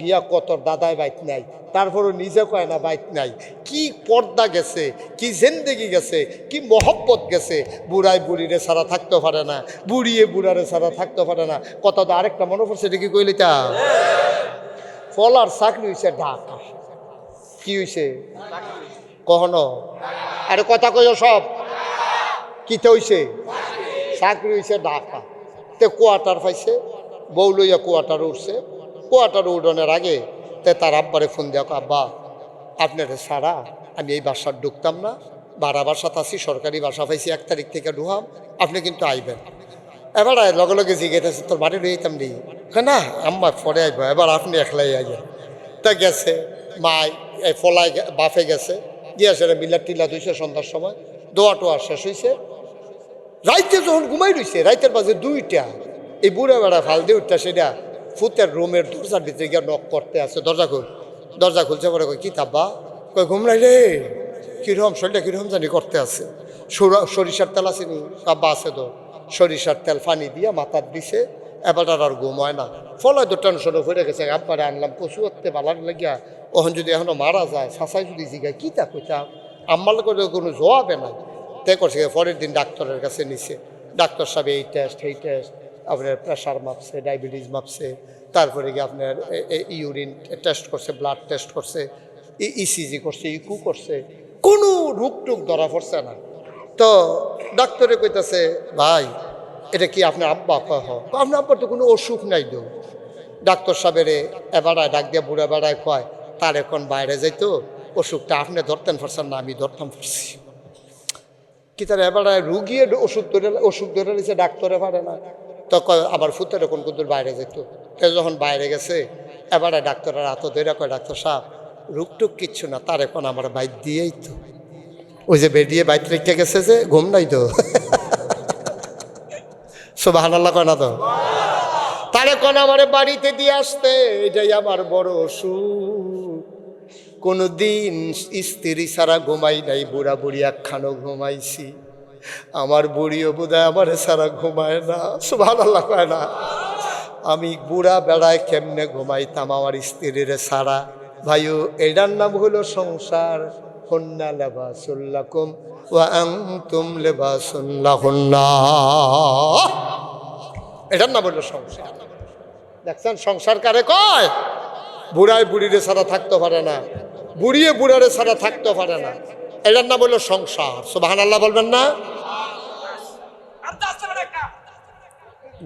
[SPEAKER 1] গিয়া কত দাদায় বাইক নাই, তারপরও নিজে কয় না বাইক নাই। কি পর্দা গেছে, কি জিন্দেগি গেছে, কি মহব্বত গেছে। বুড়ায় বুড়িরে ছাড়া থাকতে পারে না, বুড়িয়ে বুড়ারে ছাড়া থাকতে পারে না। কথা তো আরেকটা মনে পড়ছে, এটা কি কইলি তা ফলার চাকরি হয়েছে ঢাকা। কি হয়েছে কখনো? আরে কথা কই সব কিতে হয়েছে? চাকরি হয়েছে ঢাকা। তে কোয়ার্টার পাইছে, বউ লইয়া কোয়ার্টার উঠছে। কোয়ার্টার উডনের আগে তে তার আব্বারে ফোন দেওয়া, আব্বা আপনার সারা আমি এই বাসার ঢুকতাম না, ভাড়া বাসাত আছি, সরকারি বাসা পাইছি, 1 তারিখ থেকে ঢুকাম, আপনি কিন্তু আইবেন। এবার লগে লগে জিজ্ঞেস তোর বাড়ি রইতাম নি? না আম্মা পরে আইব, এবার আপনি একলাই আইবেন। তা গেছে মায়, এই ফলায় বাফে গেছে, গিয়েছে মিলা টিলা ধুইছে, সন্ধ্যার সময় দোয়া টোয়া শেষ হয়েছে। রাইতে যখন ঘুমাই রইছে, রাইতের বাজে 2টা, এই বুড়া বেড়া ফাল দিয়ে উঠটা সেটা ফুতের রুমের দরজার ভিতরে গিয়ে নক করতে আছে, দরজা খুলছে। পরে কই কি তাব্বা? কই ঘুমলাই রে, কিরকম শরীরটা কিরকম জানি করতে আছে। সরিষার তেল আছে নি? আব্বা আছে তো। সরিষার তেল পানি দিয়ে মাথার দিছে, এবার আর ঘুম হয় না। ফলে তো টেনশনে পড়ে গেছে, আব্বারে আনলাম কচু হতে ভালার লাগিয়া, ওখান যদি এখনো মারা যায় শাসাই যদি জিগায় কী তা কইতাম, আমার করে কোনো জবাবে নাই। তাই করছে পরের দিন ডাক্তারের কাছে নিছে। ডাক্তার সাহেব এই টেস্ট সেই টেস্ট, আপনার প্রেশার মাপছে, ডায়াবেটিস মাপছে, তারপরে গিয়ে আপনার ইউরিন টেস্ট করছে, ব্লাড টেস্ট করছে, ইসিজি করছে, ইকু করছে, কোনো রোগ টুক ধরা পড়ছে না। তো ডাক্তারে কইতাছে, ভাই এটা কি আপনার আব্বা? কয় হ। আপনার আব্বার তো কোনো অসুখ নাই দো। ডাক্তার সাহেবের এবারায় ডাক দিয়ে বুড়া বেড়ায় কয়, তার এখন বাইরে যাইতো, অসুখটা আপনি ধরতেন পারছেন না, আমি ধরতাম পারছি। কি তার এবারে রুগিয়ে ওষুধ ধরে নিছে, ডাক্তারে পারে না। তো আবার ফুতের এখন কুদুর বাইরে যেত। তো যখন বাইরে গেছে, এবারে ডাক্তারের হাত ধরে কয়, ডাক্তার সাহেব রুগটুক কিচ্ছু না, তার এখন আমার বাইর দিয়েই তো, ওই যে বেরিয়ে বাইর রেখে গেছে যে ঘুম নাই তো। সুবহানাল্লাহ কয় না তো? তার এখন আমার বাড়িতে দিয়ে আসতে, এটাই আমার বড় অসুখ। কোনোদিন স্ত্রী ছাড়া ঘুমাই নাই, বুড়া বুড়ি একখানো ঘুমাইছি। আমার বুড়িও বোধহয় আমার ছাড়া ঘুমায় না। সুবহানাল্লাহ কয় না? আমি বুড়া বেড়ায় কেমনে ঘুমাইতাম আমার স্ত্রীর ছাড়া? ভাইও এটার নাম হলো সংসার। হুন্না লিবাসুল লাকুম ওয়া আনতুম লিবাসুন লাহুন্না, এটার নাম হলো সংসার। দেখছেন সংসার কারে কয়? বুড়ায় বুড়িরে ছাড়া থাকতে পারে না, বুড়িয়ে বুড়ারে ছাড়া থাকতে পারে না, এটার নাম হলো সংসার। সুবহানাল্লাহ বলবেন না?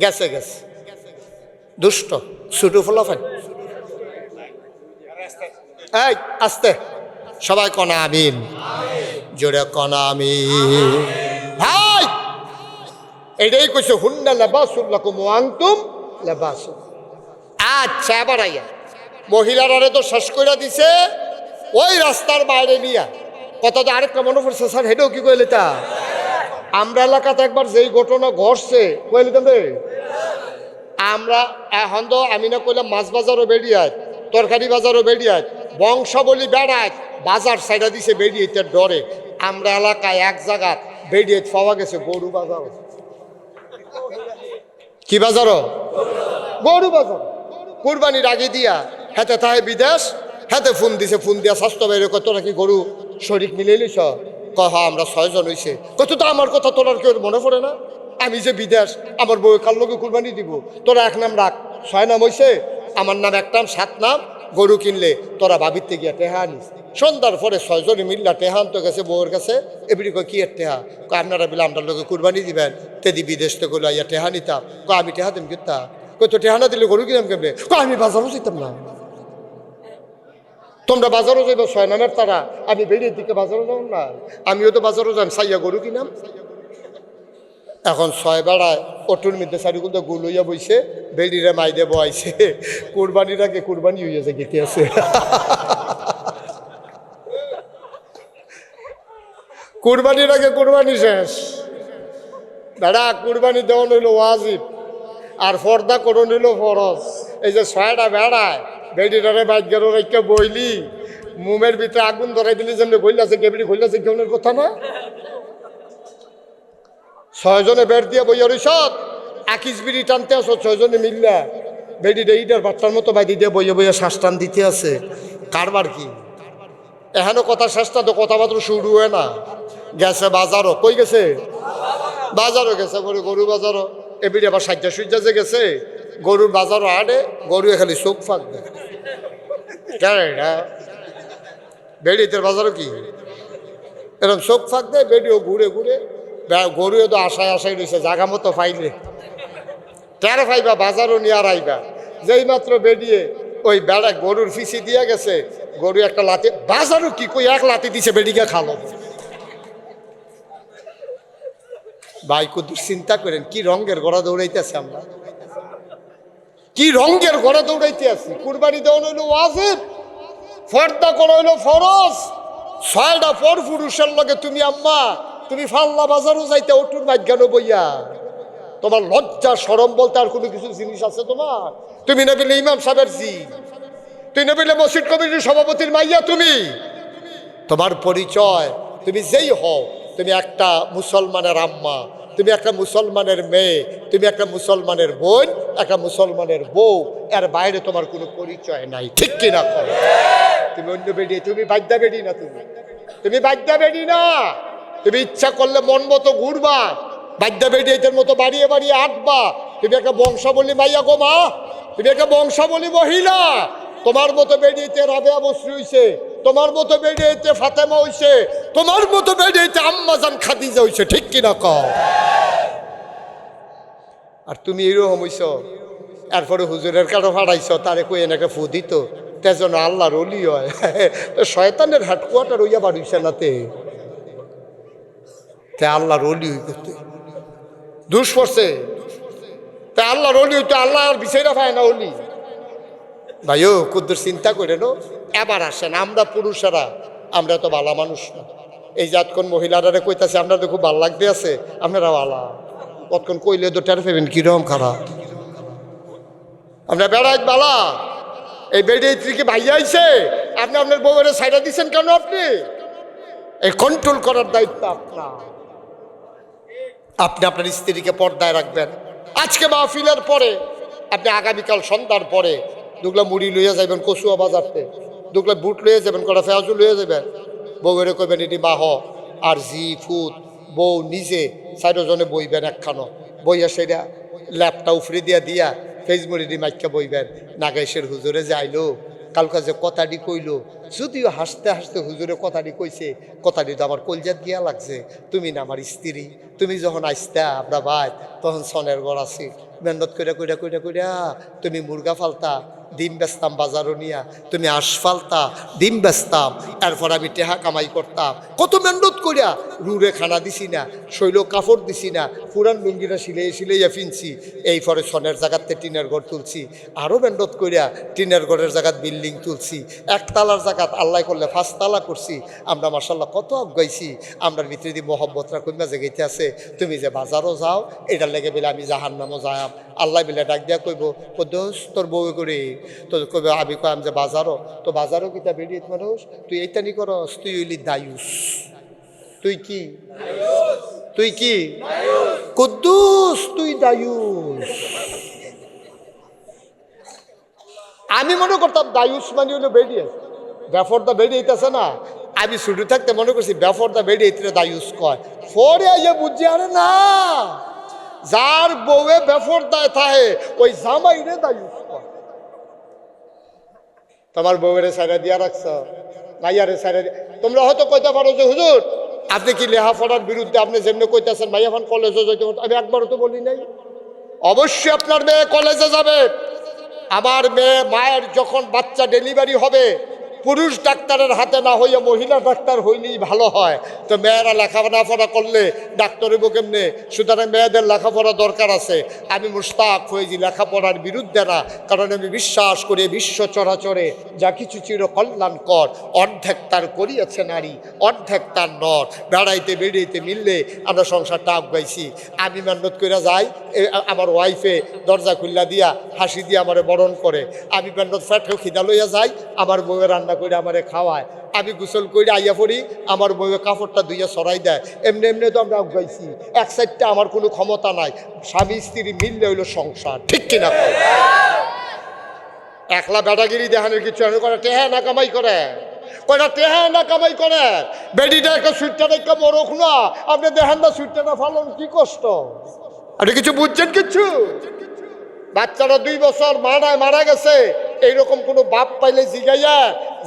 [SPEAKER 1] গেছে গেছে দুষ্ট ছুটু ফলাফেন। এই আস্তে সবাই কনা আমিন, জোরে কনা আমিন। ভাই এটাই কইছে, হুন্না লিবাসুল লাকুম ওয়া আনতুম লিবাসুন। আচ্ছা এবার আইয়া মহিলারা তো শেষ করে দিছে, ওই রাস্তার বাইরে নিয়া কত তো আরেকটা মনে পড়ছে স্যার, হেঁটেও কি কইলে তা আমরা এলাকাতে একবার যেই ঘটনা ঘটছে কইলে রে, আমরা এখন তো আমি না কইলাম মাছ বাজারও বেরিয়ায়, তরকারি বাজারও বেরিয়ায়, বংশাবলী বেড়ায়, বাজার সাইডা দিছে বেরিয়েতে ডরে। আমরা এলাকায় এক জায়গা বেরিয়ে পাওয়া গেছে গরু বাজারও। কি বাজারও? গরু বাজার। কুরবানির আগে দিয়া হাতে তাহে বিদেশ, হাতে ফোন দিছে, ফোন দিয়া স্বাস্থ্য বাইরে কত নাকি গরু শরীর মিলে নিস। কহ আমরা 6 জন হয়েছে। কত তো আমার কথা তোর আর কেউ মনে পড়ে না? আমি যে বিদেশ, আমার বউ কার লোকে কুরবানি দিব, তোরা 1 নাম রাখ, 6 নাম হয়েছে, আমার নাম 1 নাম 7 নাম। গরু কিনলে তোরা ভাবিতে গিয়া টেহা আনিস। সন্ধ্যার পরে 6 জনে মিল্লা টেহা আনতে গেছে বউয়ের কাছে। এবারে কয় কি এর টেহা? কয় আপনারা বলে আপনার লোকে কুরবানি দিবেন, তেদি বিদেশ থেকে গেলো আইয়া টেহা নিতাম। কয় আমি টেহা দিম কিতা? কই তো টেহা না দিলে গরু কিনাম কেমনে? কয় আমি বাজারও যেতাম না। তোমরা বাজারও যাইব 6 নামের তারা, আমি বেরিয়ে দিকে বাজারও যাও না, আমিও তো বাজারও যান সাইয়া গরু কিনাম। এখন 6 বেড়ায় অটুর মধ্যে চারিগুলো গুলইয়া বইছে, বেড়িরে মাইদে বয়াইছে। কুরবানির আগে কুরবানি হইয়াছে গেতে আছে। কুরবানির আগে কুরবানি শেষ। দাদা কুরবানি দেওয়া হইল ওয়াজিব, আর পর্দা করণ হইল ফরজ। এই যে 6টা বেড়ায় বেড়িটারে বাইকের রেখে বইলি, মুমের ভিতরে আগুন ধরাই দিলি, যেমনি গইলাছে কেবড়ি গইলাছে কেমনের কথা না? 6 জনে বেড় দিয়ে বইয়া রইস, আকিস বিড়ি টানতে আসো 6 জনে মিললা, বেড়িটা ইটার বাচ্চার মতো বাইদি দিয়ে বইয়া বইয়া শ্বাস টান দিতে আছে। কারবার কি এখানে কথা শেষটা তো কথাবার্তা শুরু হয় না। গেছে বাজারও, কই গেছে? বাজারও গেছে, গরু বাজারও। এবিডি আবার সাজ্জা সুজ্জা যে গেছে, গরুর বাজারও আড়ে, গরু খালি চোখ ফাঁক দেয়। বেড়িতে বাজারও কি এরকম চোখ ফাঁক দেয়, বেড়িও ঘুরে ঘুরে, গরুও তো আশায় আশায় রয়েছে জাগা মতো পাইলে টের পাইবা, বাজারও নিয়ে আর আইবা। যেই মাত্র বেরিয়ে ওই বেড়া গরুর ফিসি দিয়া গেছে, গরু একটা লাথি, বাজারও কি কই 1 লাথি দিছে, বেডিকে খালো। ভাই কত চিন্তা করেন, কি রঙের গড়া দৌড়াইতেছে আমরা, কি রঙের গড়া দৌড়াইতে আছি। কুরবানি দেওয়া হইল ওয়াজিব, ফর্দা করা হইল ফরজ। 6টা পর পুরুষের লগে তুমি আম্মা, তুমি ফাল্লা বাজারও যাইতে অটুর মাঝখানে বইয়া, তোমার লজ্জা শরম বলতে আর কোনো কিছু জিনিস আছে তোমার? তুমি না পেলে ইমাম সাহেবের জি, তুই না পেলে মসজিদ কমিটির সভাপতির মাইয়া, তুমি তোমার পরিচয় তুমি যেই হও, তুমি একটা মুসলমানের আম্মা, তুমি একটা মুসলমানের মেয়ে, তুমি একটা মুসলমানের বোন, একটা মুসলমানের বউ, এর বাইরে তোমার কোনো পরিচয় নাই, ঠিক কিনা কর? তুমি অন্য বেডি, তুমি বাদ্যা বেডি না, তুমি বাদ্যা বেডি না। তুমি ইচ্ছা করলে মন মতো ঘুরবা, বাদ্যা বেডি এদের মতো বাড়িয়ে বাড়িয়ে আঁটবা। তুমি একটা বংশাবলী মাইয়া গো মা, তুমি একটা বংশাবলী মহিলা। তোমার মতো বেডিয়েতে রাবেয়া বসরি হইছে, তোমার মতো বেডিয়েতে ফাতেমা হইছে, তোমার মতো বেডিয়েতে আম্মাজান খাদিজা হইছে, ঠিক কিনা কও? আর তুমি এইরকম হইছ, এরপরে হুজুরের কারো ফাড়াইছ, তারে কই এনেকে ফু দিত, তে যেন আল্লাহর ওলি হয়। শয়তানের হেডকোয়ার্টার হইয়া বাড়িছে নাতে, তে আল্লাহর ওলি হই করতে দুষ পড়ছে। তা আল্লাহর ওলি হইতো, আল্লাহর বিষয়টা পায় না ওলি। ভাইও কুদ্দুর চিন্তা করে নো, এবার আসেন আমরা পুরুষেরা, আমরা তো ভালো মানুষ না। এই যে এতক্ষণ মহিলারা কইতাছে আপনারা তো খুব ভালো লাগতে আছে, আপনারা ভালা কতক্ষণ কইলে তো টের পাবেন কিরকম খারাপ। আপনার বেড়াই বালা, এই বেড়ে থেকে ভাইয়া আইছে, আপনি আপনার বউয়ের সাইডা দিচ্ছেন কেন? আপনি এই কন্ট্রোল করার দায়িত্ব আপনার। আপনি আপনার স্ত্রীকে পর্দায় রাখবেন। আজকে মাহফিলের পরে আপনি আগামীকাল সন্ধ্যার পরে দুগলা মুড়ি লইয়া যাবেন কচুয়া বাজারতে, দুগলা বুট লইয়া যাবেন, কটা পেঁয়াজু লইয়া যাবেন, বউয়ের কইবেন এটি বাহ, আর জি ফুট বউ নিজে চারজনে বইবেন একখানো, বইয়া সেটা ল্যাপটা উফরে দিয়া দিয়া ফেসবুকে মাইকা বইবেন। নাগেশের হুজুরে যে আইলো, কালকা যে কথাটি কইলো, যদিও হাসতে হাসতে হুজুরে কথাটি কইছে, কথাটি তো আমার কলজাত গিয়া লাগছে। তুমি না আমার স্ত্রী, তুমি যখন আসতা আমরা ভাই, তখন সনের ঘর আছি, মেহনত কইরা কইরা কইরা কইরা তুমি মুরগা ফালতা, ডিম বেচতাম বাজারও নিয়া, তুমি আঁশ ফালতা, ডিম বেচতাম, এরপর আমি টেহা কামাই করতাম। কত মেহনত করিয়া রুড়ে খানা দিছি না, শৈল কাপড় দিছি না, পুরান লুঙ্গিটা সিলাই সিলাইয়া ফিনছি, এই পরে সনের জায়গাতে টিনের ঘর তুলছি, আরও মেহনত করিয়া টিনের ঘরের জায়গাত বিল্ডিং তুলছি, একতলার জায়গাত আল্লাহ করলে 5 তালা করছি। আমরা মাশাল্লাহ কত আগাইছি, আমরার ভিতরে দিয়ে মহব্বতরা কইমা জেগেইতে আছে। তুমি যে বাজারও যাও, এটার লেগে বেলে আমি জাহান্নামও যাম, আল্লাহ বিলে ডাক দিয়া কইব, কদোস তোর বউ করে তো কইবে, আমি কইম যে বাজারও, তো বাজারও কিতা বেরিয়ে মানুষ, তুই এইটানি করস, তুই হইলি দায়ুস। তুই কি? তুই কি? কুদ্দুস, তুই দায়ুস। আমি মনে করতাম দায়ুস মানে হলো বেরিয়ে, ব্যাফরদা বেরিয়েছে না। আমি শুরু থাকতে মনে করছি ব্যাফরদা বেরিয়ে দায়ুস কয়, পরে আইয়া বুঝছি আরে না, যার বউয়ে বেফরদায় থাকে ওই জামাই রে দায়ুস কয়। তোমার বউয়ের সাইডা দিয়া রাখছ, মাইয়ারে সাইডা দিয়া। তোমরা হয়তো কইতে পারো যে হুজুর আপনি কি লেখাপড়ার বিরুদ্ধে, আপনি যেমনি কইতেছেন মাইয়া এখন কলেজে যাইতে। আমি একবারও তো বলি নাই। অবশ্যই আপনার মেয়ে কলেজে যাবে। আমার মেয়ে মায়ের যখন বাচ্চা ডেলিভারি হবে, পুরুষ ডাক্তারের হাতে না হইয়া মহিলা ডাক্তার হইলেই ভালো হয়। তো মেয়েরা লেখাপড়া করলে ডাক্তার হইব কেমনে? সুতরাং মেয়েদের লেখাপড়া দরকার আছে। আমি মুশতাক হয়েছি লেখাপড়ার বিরুদ্ধে না, কারণ আমি বিশ্বাস করি বিশ্ব চরাচরে যা কিছু চির কল্যাণকর, অর্ধেক তার করিয়াছে নারী, অর্ধেক তার নর। বেড়াইতে বেড়াইতে মিললে আমরা সংসারটা আগাইছি। আমি মেহনত করে যাই, আমার ওয়াইফে দরজা খুল্লা দিয়া হাসি দিয়ে আমারে বরণ করে। আমি মেহনত ফ্যাটেও খিদা লইয়া যাই, আমার বউয়ের রান্না করে আমারে খাওয়ায়। আমি গোসল করে আইয়া পড়ি, আমার বউয়ে কাপড়টা ধুইয়া সরাই দেয়। এমনি এমনি তো আমরা আগাইছি। এক সাইডটা আমার কোনো ক্ষমতা নাই, স্বামী স্ত্রী মিললে হইলো সংসার, ঠিক কিনা? একলা বেটাগিরি দেখানোর কিছু করে, টেহা না কামাই করে, কয়টা টেহা না কামাই করে। বেডিটা একটা সুইটটা একটা মরক না, আপনি দেখেন না সুইটটা ফালন কি কষ্ট। আপনি কিছু বুঝছেন? কিছু বাচ্চারা 2 বছর মারা গেছে, এইরকম কোনো বাপ পাইলে জিগাইয়া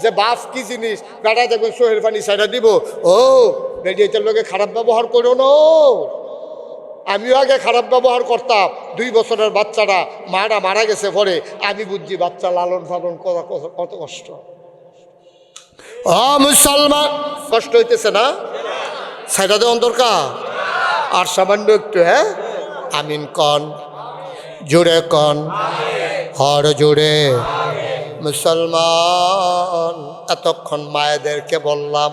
[SPEAKER 1] যে বাপ কি জিনিস, বেটা দেখবেন সোহের পানি সাইডা দিব, ও বেডি এটার লোকে খারাপ ব্যবহার করো না। আমিও আগে খারাপ ব্যবহার করতাম। 2 বছরের বাচ্চারা মারা গেছে পরে আমি বুঝছি বাচ্চা লালন পালন করা কত কষ্ট। মুসলমান কষ্ট হইতেছে না? সাইডা দেওয়ান দরকার। আর সামান্য একটু আমিন কন, জোরে কন, হর জোরে। মুসলমান এতক্ষণ মায়েদেরকে বললাম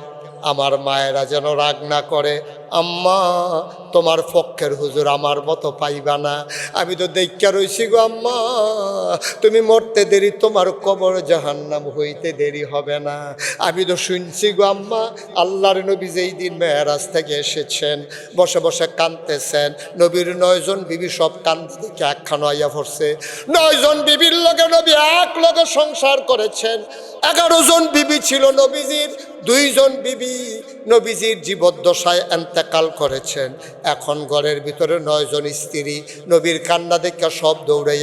[SPEAKER 1] আমার মায়েরা যেন রাগ না করে, আম্মা তোমার পক্ষের হুজুর আমার মতো পাইবা না। আমি তো দেখা রইছি গো আম্মা, তুমি মরতে দেরি, তোমার কবর জাহান্নাম হইতে দেরি হবে না। আমি তো শুনছি গো আম্মা, আল্লাহর নবী যেই দিন মেরাজ থেকে এসেছেন বসে বসে কাঁদতেছেন, নবীর 9 জন বিবি সব কান্দতে দেখে একখানা আইয়া পড়ছে। 9 জন বিবির লগে নবী এক লগে সংসার করেছেন। 11 জন বিবি ছিল নবীজির, 2 জন বিবি নবীজির জীবদ্দশায় এন্তেকাল করেছেন। এখন ঘরের ভিতরে 9 জন স্ত্রী, নবীর কান্না দেখে সব দৌড়ে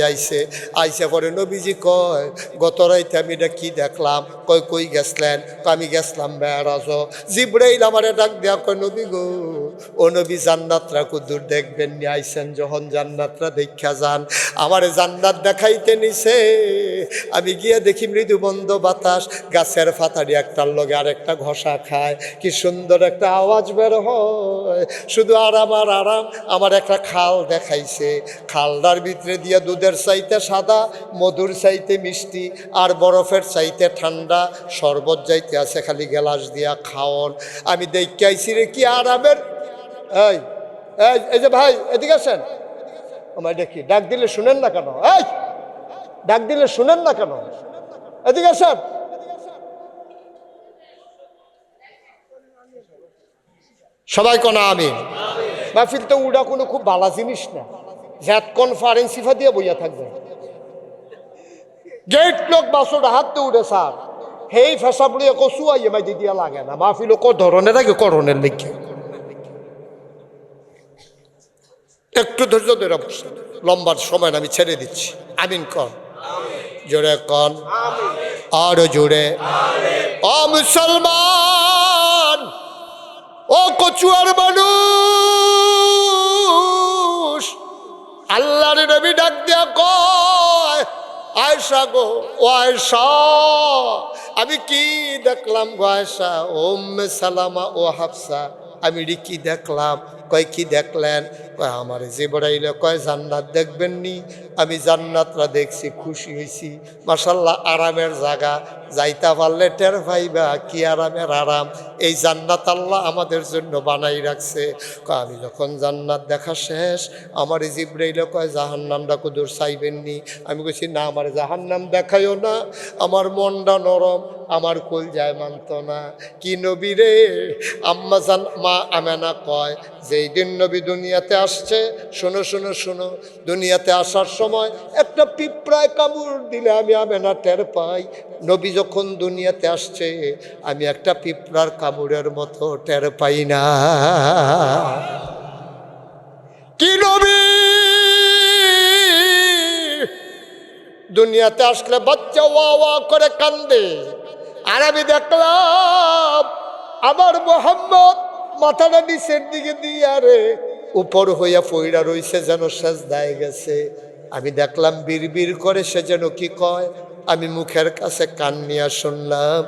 [SPEAKER 1] আইসে পরে নবীজি কয়, গত রাইতে আমি এটা কি দেখলাম? কয় কই গেছলেন? আমি গেছলাম মেরাজ। জিবরাইল আমারে ডাক দেয়া কয়, নবী গো, ও নবী জান্নাতরা কুদূর দেখবেন নি, আইসেন যখন জান্নাতরা দেখা যান। আমারে জান্নাত দেখাইতে নিছে, আমি গিয়ে দেখি মৃদুবন্ধ বাতাস, গাছের ফাতারি একটার লগে আরেকটা ঘষা খায়, কি সুন্দর একটা আওয়াজ বের হয়, শুধু আরাম আর আরাম। আমার একটা খাল দেখাইছে, খালটার ভিতরে দিয়া দুধের চাইতে সাদা, মধুর চাইতে মিষ্টি, আর বরফের চাইতে ঠান্ডা শরবত যাইতে আছে, খালি গ্লাস দিয়া খাওন। আমি দেখে আইছি রে কি আরামের। এই এই যে ভাই এদিকে আসেন, আমার দেখি ডাক দিলে শুনেন না কেন? এই ডাক দিলে শুনেন না কেন? এদিকে আসেন। সবাই কোন আমিন। মাহফিল তো উড়া কোনো খুব ভালো জিনিস না, জ্যাট কনফারেন্স সিফা দিয়ে বইয়া থাকবে। গেট লোক বাসোটা হাতে উঠে স্যার, হেই ফেসা বলে কচু আইয়ে মাইতে দিয়া লাগে না। মাহফিল ক ধরনের আগে করণের লিখে একটু ধৈর্য ধরে বসে, লম্বার সময় আমি ছেড়ে দিচ্ছি। আমিন কন, জোরে কন, আরো জোরে। ও মুসলমান, ও কচুয়ার মানুষ, আল্লাহর নবী ডাক দিয়া কয়, আয়েশা গো, ও আয়েশা, আমি কি দেখলাম গো আয়েশা? ও উম্মে সালামা, ও হাফসা, আমি কি দেখলাম? কয় কি দেখলেন? কয় আমার জিবরাইল কয় জান্নাত দেখবেন নি? আমি জান্নাতরা দেখছি, খুশি হয়েছি। মাশাল্লাহ, আরামের জায়গা, যাইতা পারলে টের পাইবা কি আরামের আরাম। এই জান্নাত আল্লাহ আমাদের জন্য বানাই রাখছে। কয় আমি যখন জান্নাত দেখা শেষ, আমার জিবরাইল কয় জাহান্নামটা কুদূর চাইবেন নি? আমি কইছি না, আমার জাহান্নাম দেখাইও না, আমার মনটা নরম, আমার কল যায় মানত না। কি নবী রে? আম্মা জান মা আমেনা কয়, যেই দিন নবী দুনিয়াতে আসছে, শোনো শোনো শোনো, দুনিয়াতে আসার সময় একটা পিঁপড়ায় কামড় দিলে আমি আমেনা টের পাই। নবী যখন দুনিয়াতে আসছে, আমি একটা পিঁপড়ার কামড়ের মতো টের পাই না। কি নবী? দুনিয়াতে আসলে বাচ্চা ওয়া ওয়া করে কান্দে, আর আমি দেখলাম আমার মোহাম্মদ মাথাটা নিচের দিকে দিয়ে আরে উপর হইয়া পইড়া রইছে, যেন সেজদায় গেছে। আমি দেখলাম বিড়বিড় করে সে যেন কি কয়। আমি মুখের কাছে কান নিয়ে শুনলাম,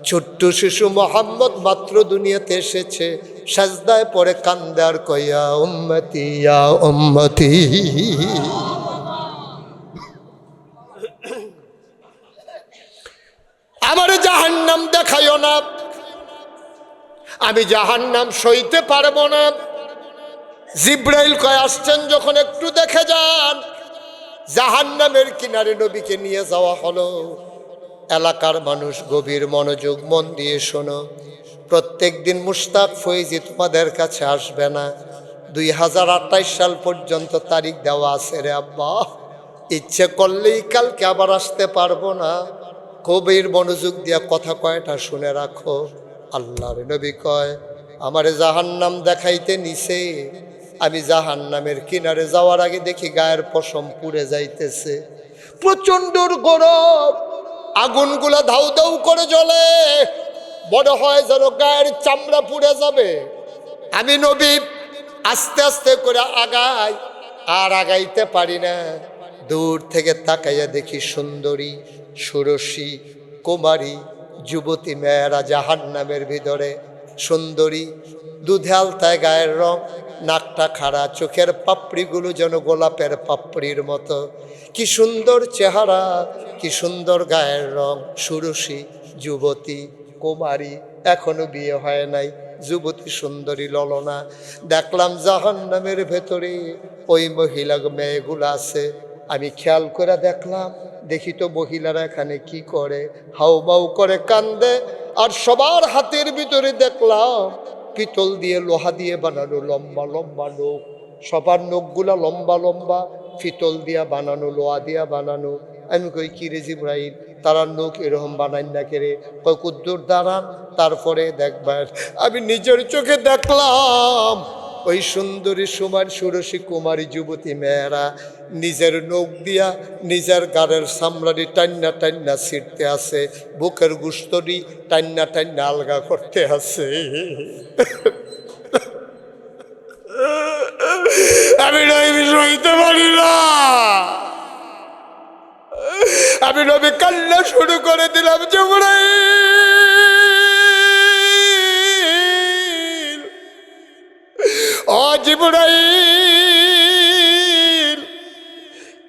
[SPEAKER 1] ছোট্ট শিশু মোহাম্মদ মাত্র দুনিয়াতে এসেছে, সেজদায় পড়ে কান্দে আর কইয়া উম্মতি ইয়া উম্মতি। আমার জাহান্নাম দেখাইও না, আমি জাহান্নাম সইতে পারবো না। জিব্রাইল কয় আসছেন যখন একটু দেখে যান। জাহান্নামের কিনারে নবীকে নিয়ে যাওয়া হলো। এলাকার মানুষ গভীর মনোযোগ মন দিয়ে শোনো, প্রত্যেক দিন মুশতাক ফৈজি তোমাদের কাছে আসবে না। 2028 সাল পর্যন্ত তারিখ দেওয়া আছে রে আব্বা, ইচ্ছে করলেই কালকে আবার আসতে পারবো না। গভীর মনোযোগ দিয়া কথা কয়টা শুনে রাখো। আল্লাহর নবী কয়, আমারে জাহান্নাম দেখাইতে নিছে, আমি জাহান্নামের কিনারে যাওয়ার আগে দেখি গায়ের পশম পুড়ে যাইতেছে, প্রচন্ড গরম, আগুনগুলা ধাউ ধাউ করে জ্বলে, মনে হয় যেন গায়ের চামড়া পুড়ে যাবে। আমি নবী আস্তে আস্তে করে আগাই, আর আগাইতে পারি না। দূর থেকে তাকাইয়া দেখি সুন্দরী, ষোড়শী, কুমারী, যুবতী মেয়েরা জাহান্নামের ভিতরে। সুন্দরী, দুধে আলতায় গায়ের রং, নাকটা খাড়া, চোখের পাপড়িগুলো যেন গোলাপের পাপড়ির মতো। কি সুন্দর চেহারা, কি সুন্দর গায়ের রং। ষোড়শী, যুবতী, কুমারী, এখনো বিয়ে হয় নাই, যুবতী সুন্দরী ললনা। দেখলাম জাহান্নামের ভেতরে ওই মহিলা মেয়েগুলো আছে। আমি খেয়াল করে দেখলাম, দেখি তো মহিলারা এখানে কি করে, হাউমাউ করে কান্দে। আর সবার হাতের ভিতরে দেখলাম পিতল দিয়ে লোহা দিয়ে বানানো লম্বা লম্বা নখ, সবার নখগুলা লম্বা লম্বা, পিতল দিয়া বানানো, লোহা দিয়া বানানো। আমি কই কি রে জিব্রাইল, তারা নখ এরকম বানাই না কেরে? কয় কুদ্দুর দাঁড়ান, তারপরে দেখবার। আমি নিজের চোখে দেখলাম ওই সুন্দরী সুমার ষোড়শী কুমারী যুবতী মেয়েরা নিজের নখ দিয়া নিজের গাড়ের সামলানি টান্না টান্না ছিঁড়তে আছে, বুকের গুস্তরি টান্না টান্না আলগা করতে আছে। আমি নবী সইতে পারি না, আমি নবী কান্না শুরু করে দিলাম। জিবরাইল, ও জিবরাইল,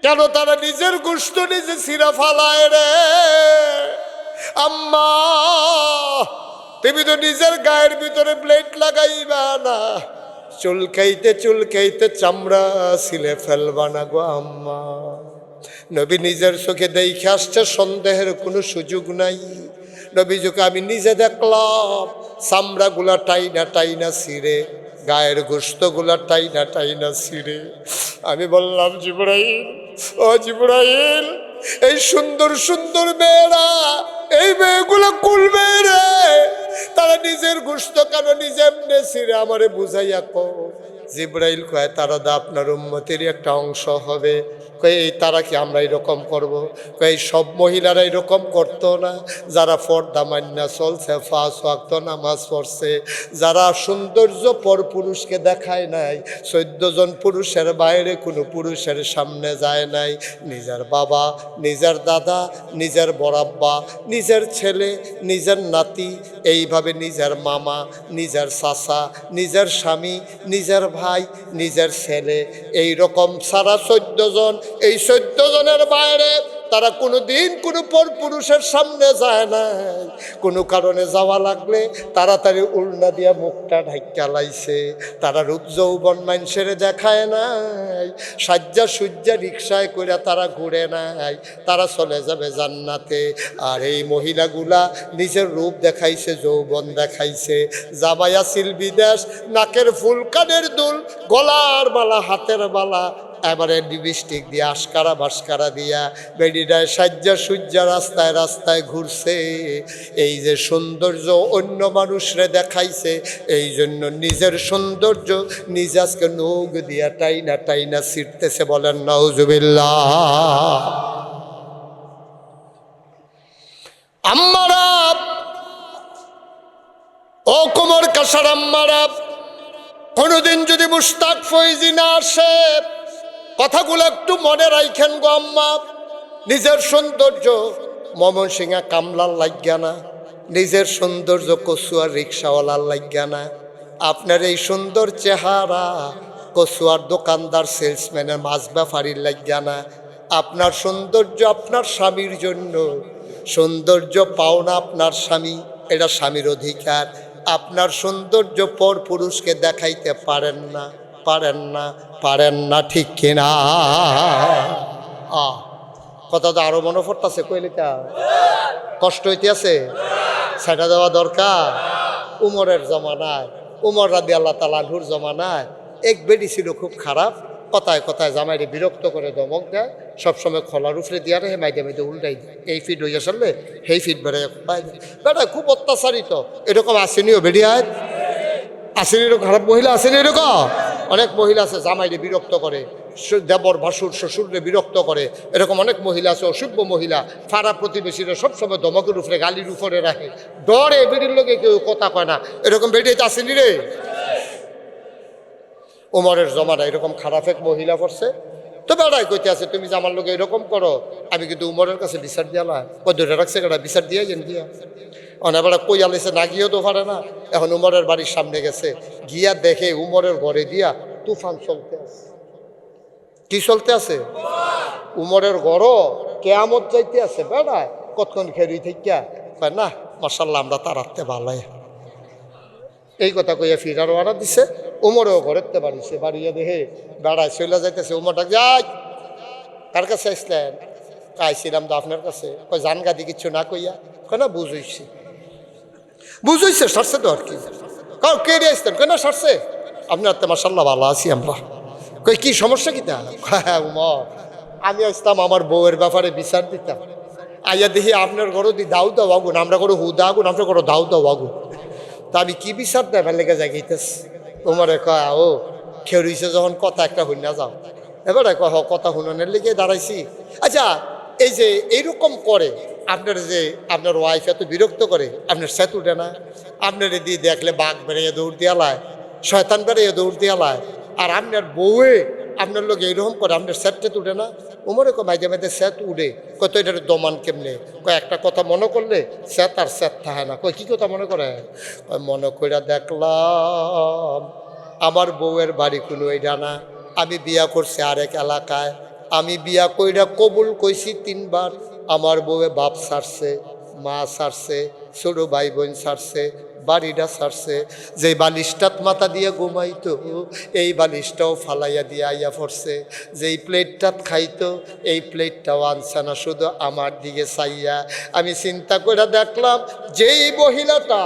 [SPEAKER 1] কেন তারা নিজের গোশত নিজে ছিঁড়া ফালায় রে? আম্মা, তুমি তো নিজের গায়ের ভিতরে ব্লেড লাগাইবা না, চুলকাইতে চুলকাইতে চামড়া ছিলে ফেলবা না গো আম্মা। নবী নিজের চোখে দেখে আসছে, সন্দেহের কোনো সুযোগ নাই। নবী চোখে আমি নিজে দেখলাম চামড়াগুলা টাইনা টাইনা ছিঁড়ে, গায়ের গোশতগুলা টাইনা টাইনা ছিঁড়ে। আমি বললাম জিবরাইল, ও জিবরাইল, এই সুন্দর সুন্দর মেয়েরা, এই মেয়েগুলো কুলবে রে, তারা নিজের গোশত কেন নিজে এমনি ছিঁড়ে আমারে বুঝাইয়া কো। জিবরাইল কয় তারা দা আপনার উম্মতেরই একটা অংশ হবে। কয় এই তারা কি আমরা এরকম করবো? কয় সব মহিলারা এরকম করতো না, যারা পর্দা মান্না চলছে, 5 ওয়াক্ত নামাজ পড়ছে, যারা সৌন্দর্য পর পুরুষকে দেখায় নাই, 14 জন পুরুষের বাইরে কোনো পুরুষের সামনে যায় নাই, নিজের বাবা, নিজের দাদা, নিজের বড়াব্বা, নিজের ছেলে, নিজের নাতি, এইভাবে নিজের মামা, নিজের চাচা, নিজের স্বামী, নিজের ভাই, নিজের ছেলে, এই রকম সারা 14 জন, এই 14 জনের বাইরে তারা কোনো দিন কোনো পর পুরুষের সামনে যায় নাই। কোনো কারণে যাওয়া লাগলে তাড়াতাড়ি উল্না দিয়া মুখটা ঢাইকা লাইছে। তারা রূপ যৌবন মানুষের দেখায় নাই, সাজ্জা সুজ্জা রিক্সায় করে তারা ঘুরে নাই, তারা চলে যাবে জান্নাতে। আর এই মহিলাগুলা নিজের রূপ দেখাইছে, যৌবন দেখাইছে, জামাই আছিল বিদেশ, নাকের ফুল, কানের দুল, গলার মালা, হাতের মালা, এবারে লিপস্টিক দিয়া আশকারা ভাস্কারা দিয়া বেডিটায় সাজ্জা সুজ্জা রাস্তায় রাস্তায় ঘুরছে। এই যে সৌন্দর্য অন্য মানুষরে দেখাইছে, এই জন্য নিজের সৌন্দর্য নিজে আজকে নখ দিয়া টাইনা টাইনা ছিঁড়তেছে। বলেন নাউজুবিল্লাহ। আম্মারা, ও কোমর কাসার আম্মারা, কোনোদিন যদি মুশতাক ফৈজি না আসে, কথাগুলো একটু মনে রাখেন গো আম্মা। নিজের সৌন্দর্য ময়মনসিংহে কামলার লাগিয়া না, নিজের সৌন্দর্য কচুয়ার রিক্সাওয়ালার লাগিয়া না, আপনার এই সুন্দর চেহারা কচুয়ার দোকানদার সেলসম্যানের মাছ ব্যাপারীর লাগিয়া না। আপনার সৌন্দর্য আপনার স্বামীর জন্য, সৌন্দর্য পাওনা আপনার স্বামী, এটা স্বামীর অধিকার। আপনার সৌন্দর্য পর পুরুষকে দেখাইতে পারেন না, পারেন না, পারেন না, ঠিক কিনা? কথা তো আরো মনে পড়তেছে, কইলে তা কষ্ট হইতে আছে, সেটা দেওয়া দরকার। উমরের জমানায়, উমর রাদিয়াল্লাহু তাআলা আনহুর জমানায় এক বেডি ছিল খুব খারাপ, কথায় কথায় জামাইরে বিরক্ত করে দমক দেয়, সবসময় খোলার উপরে দিয়া রে মাইদে মাইদে উল্টাই দেয়, এই ফিট হইয়া সারলে সেই ফিট বেড়ে বেড়া খুব অত্যাচারিত। এরকম আসেনিও বেড়িয়ায়, আসেনি এরকম খারাপ মহিলা, আসেনি এরকম অনেক মহিলা আছে জামাইরে বিরক্ত করে, দেবর ভাসুর শ্বশুররে বিরক্ত করে, এরকম অনেক মহিলা আছে, অসভ্য মহিলা, ফাড়া প্রতিবেশীরা সবসময় ধমকের উপরে গালির উপরে রাখে, ডরে বেডির লোকে কেউ কথা কয় না, এরকম বেডিতে আসেনি রে। উমরের জমানা এরকম খারাপ এক মহিলা পড়ছে, তো বেড়াই কইতে আছে তুমি যে আমার লোক এরকম করো, আমি কিন্তু উমরের কাছে বিচার দিয়ালাম, কই ধরে রাখছে কেটা বিচার দিয়ে যেন দিয়া অনেকবার কই আলেছে না, গিয়েও তো পারে না। এখন উমরের বাড়ির সামনে গেছে, গিয়া দেখে উমরের ঘরে দিয়া তুফান চলতে আছে। কি চলতে আছে? উমরের ঘরও কেয়ামত যাইতে আছে। বেড়ায় কতক্ষণ খেরি থেকে না, মাশাল্লাহ আমরা তারাতে ভালো, এই কথা কইয়া ফিরার ওয়ারা দিছে। উমরেও ঘরেতে বাড়িছে, বাড়িয়ে দেহে বেড়ায় চলে যাইতেছে। উমরটা যাই, কার কাছে আসলেন? আইছিলাম তো আপনার কাছে। কই জান গাদি কিচ্ছু না কইয়া? কয় না বুঝইছি। বুঝইছে সারছে তো আর কি। কাউ কে রে আসতেন? কয় না সারছে। আপনার তো মাশাল্লাহ ভালো আছি আমরা। কই কি সমস্যা কি তা? হ্যাঁ উমর, আমি আসতাম আমার বউয়ের ব্যাপারে বিচার দিতাম। আইয়া দেখি আপনার ঘরও দি দাউ দাও আগুন, আমরা করো হুদা আগুন, আপনার করো দাউ দাও আগুন। তা আমি কি বিচার দেবেন লেগে জাগিতেস? তোমারে কয় ও খেউরিছে যখন কথা একটা হইনা যাও। এবারে কয় হ কথা শুনানোর লেগে দাঁড়াইছি। আচ্ছা এই যে এইরকম করে আপনার যে আপনার ওয়াইফ এত বিরক্ত করে, আপনার সেত উঠে না? আপনার দিয়ে দেখলে বাঘ বেড়ে দৌড় দিয়ে লায়, শয়তান বেড়ে দৌড় দিয়ে লায়, আর আপনার বউয়ে আপনার লোক এইরকম করে, আপনার সেটটা উঠে না? উমরে কয় মাঝে মাঝে সেট উঠে। কত এটার দমান কেমনে? কয় একটা কথা মনে করলে সেট আর সেট থাকে না। কয় কী কথা মনে করে? কয় মনে কইরা দেখলাম আমার বউয়ের বাড়ি কোনো এটা না, আমি বিয়া করছি আরেক এলাকায়, আমি বিয়া কইরা কবুল কইছি 3 বার, আমার বউয়ে বাপ ছাড়ছে, মা ছাড়ছে, ছোট ভাই বোন ছাড়ছে, বাড়িটা ছাড়ছে, যে বালিশটাত মাথা দিয়ে ঘুমাইতো এই বালিশটাও ফালাইয়া দিয়ে আইয়া পড়ছে, যেই প্লেটটাত খাইতো এই প্লেটটাও আনছে না, শুধু আমার দিকে চাইয়া। আমি চিন্তা করে দেখলাম যেই মহিলাটা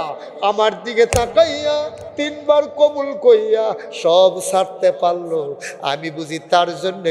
[SPEAKER 1] আমার দিকে তাকাইয়া 3 বার কবুল কইয়া সব ছাড়তে পারলো, আমি বুঝি তার জন্য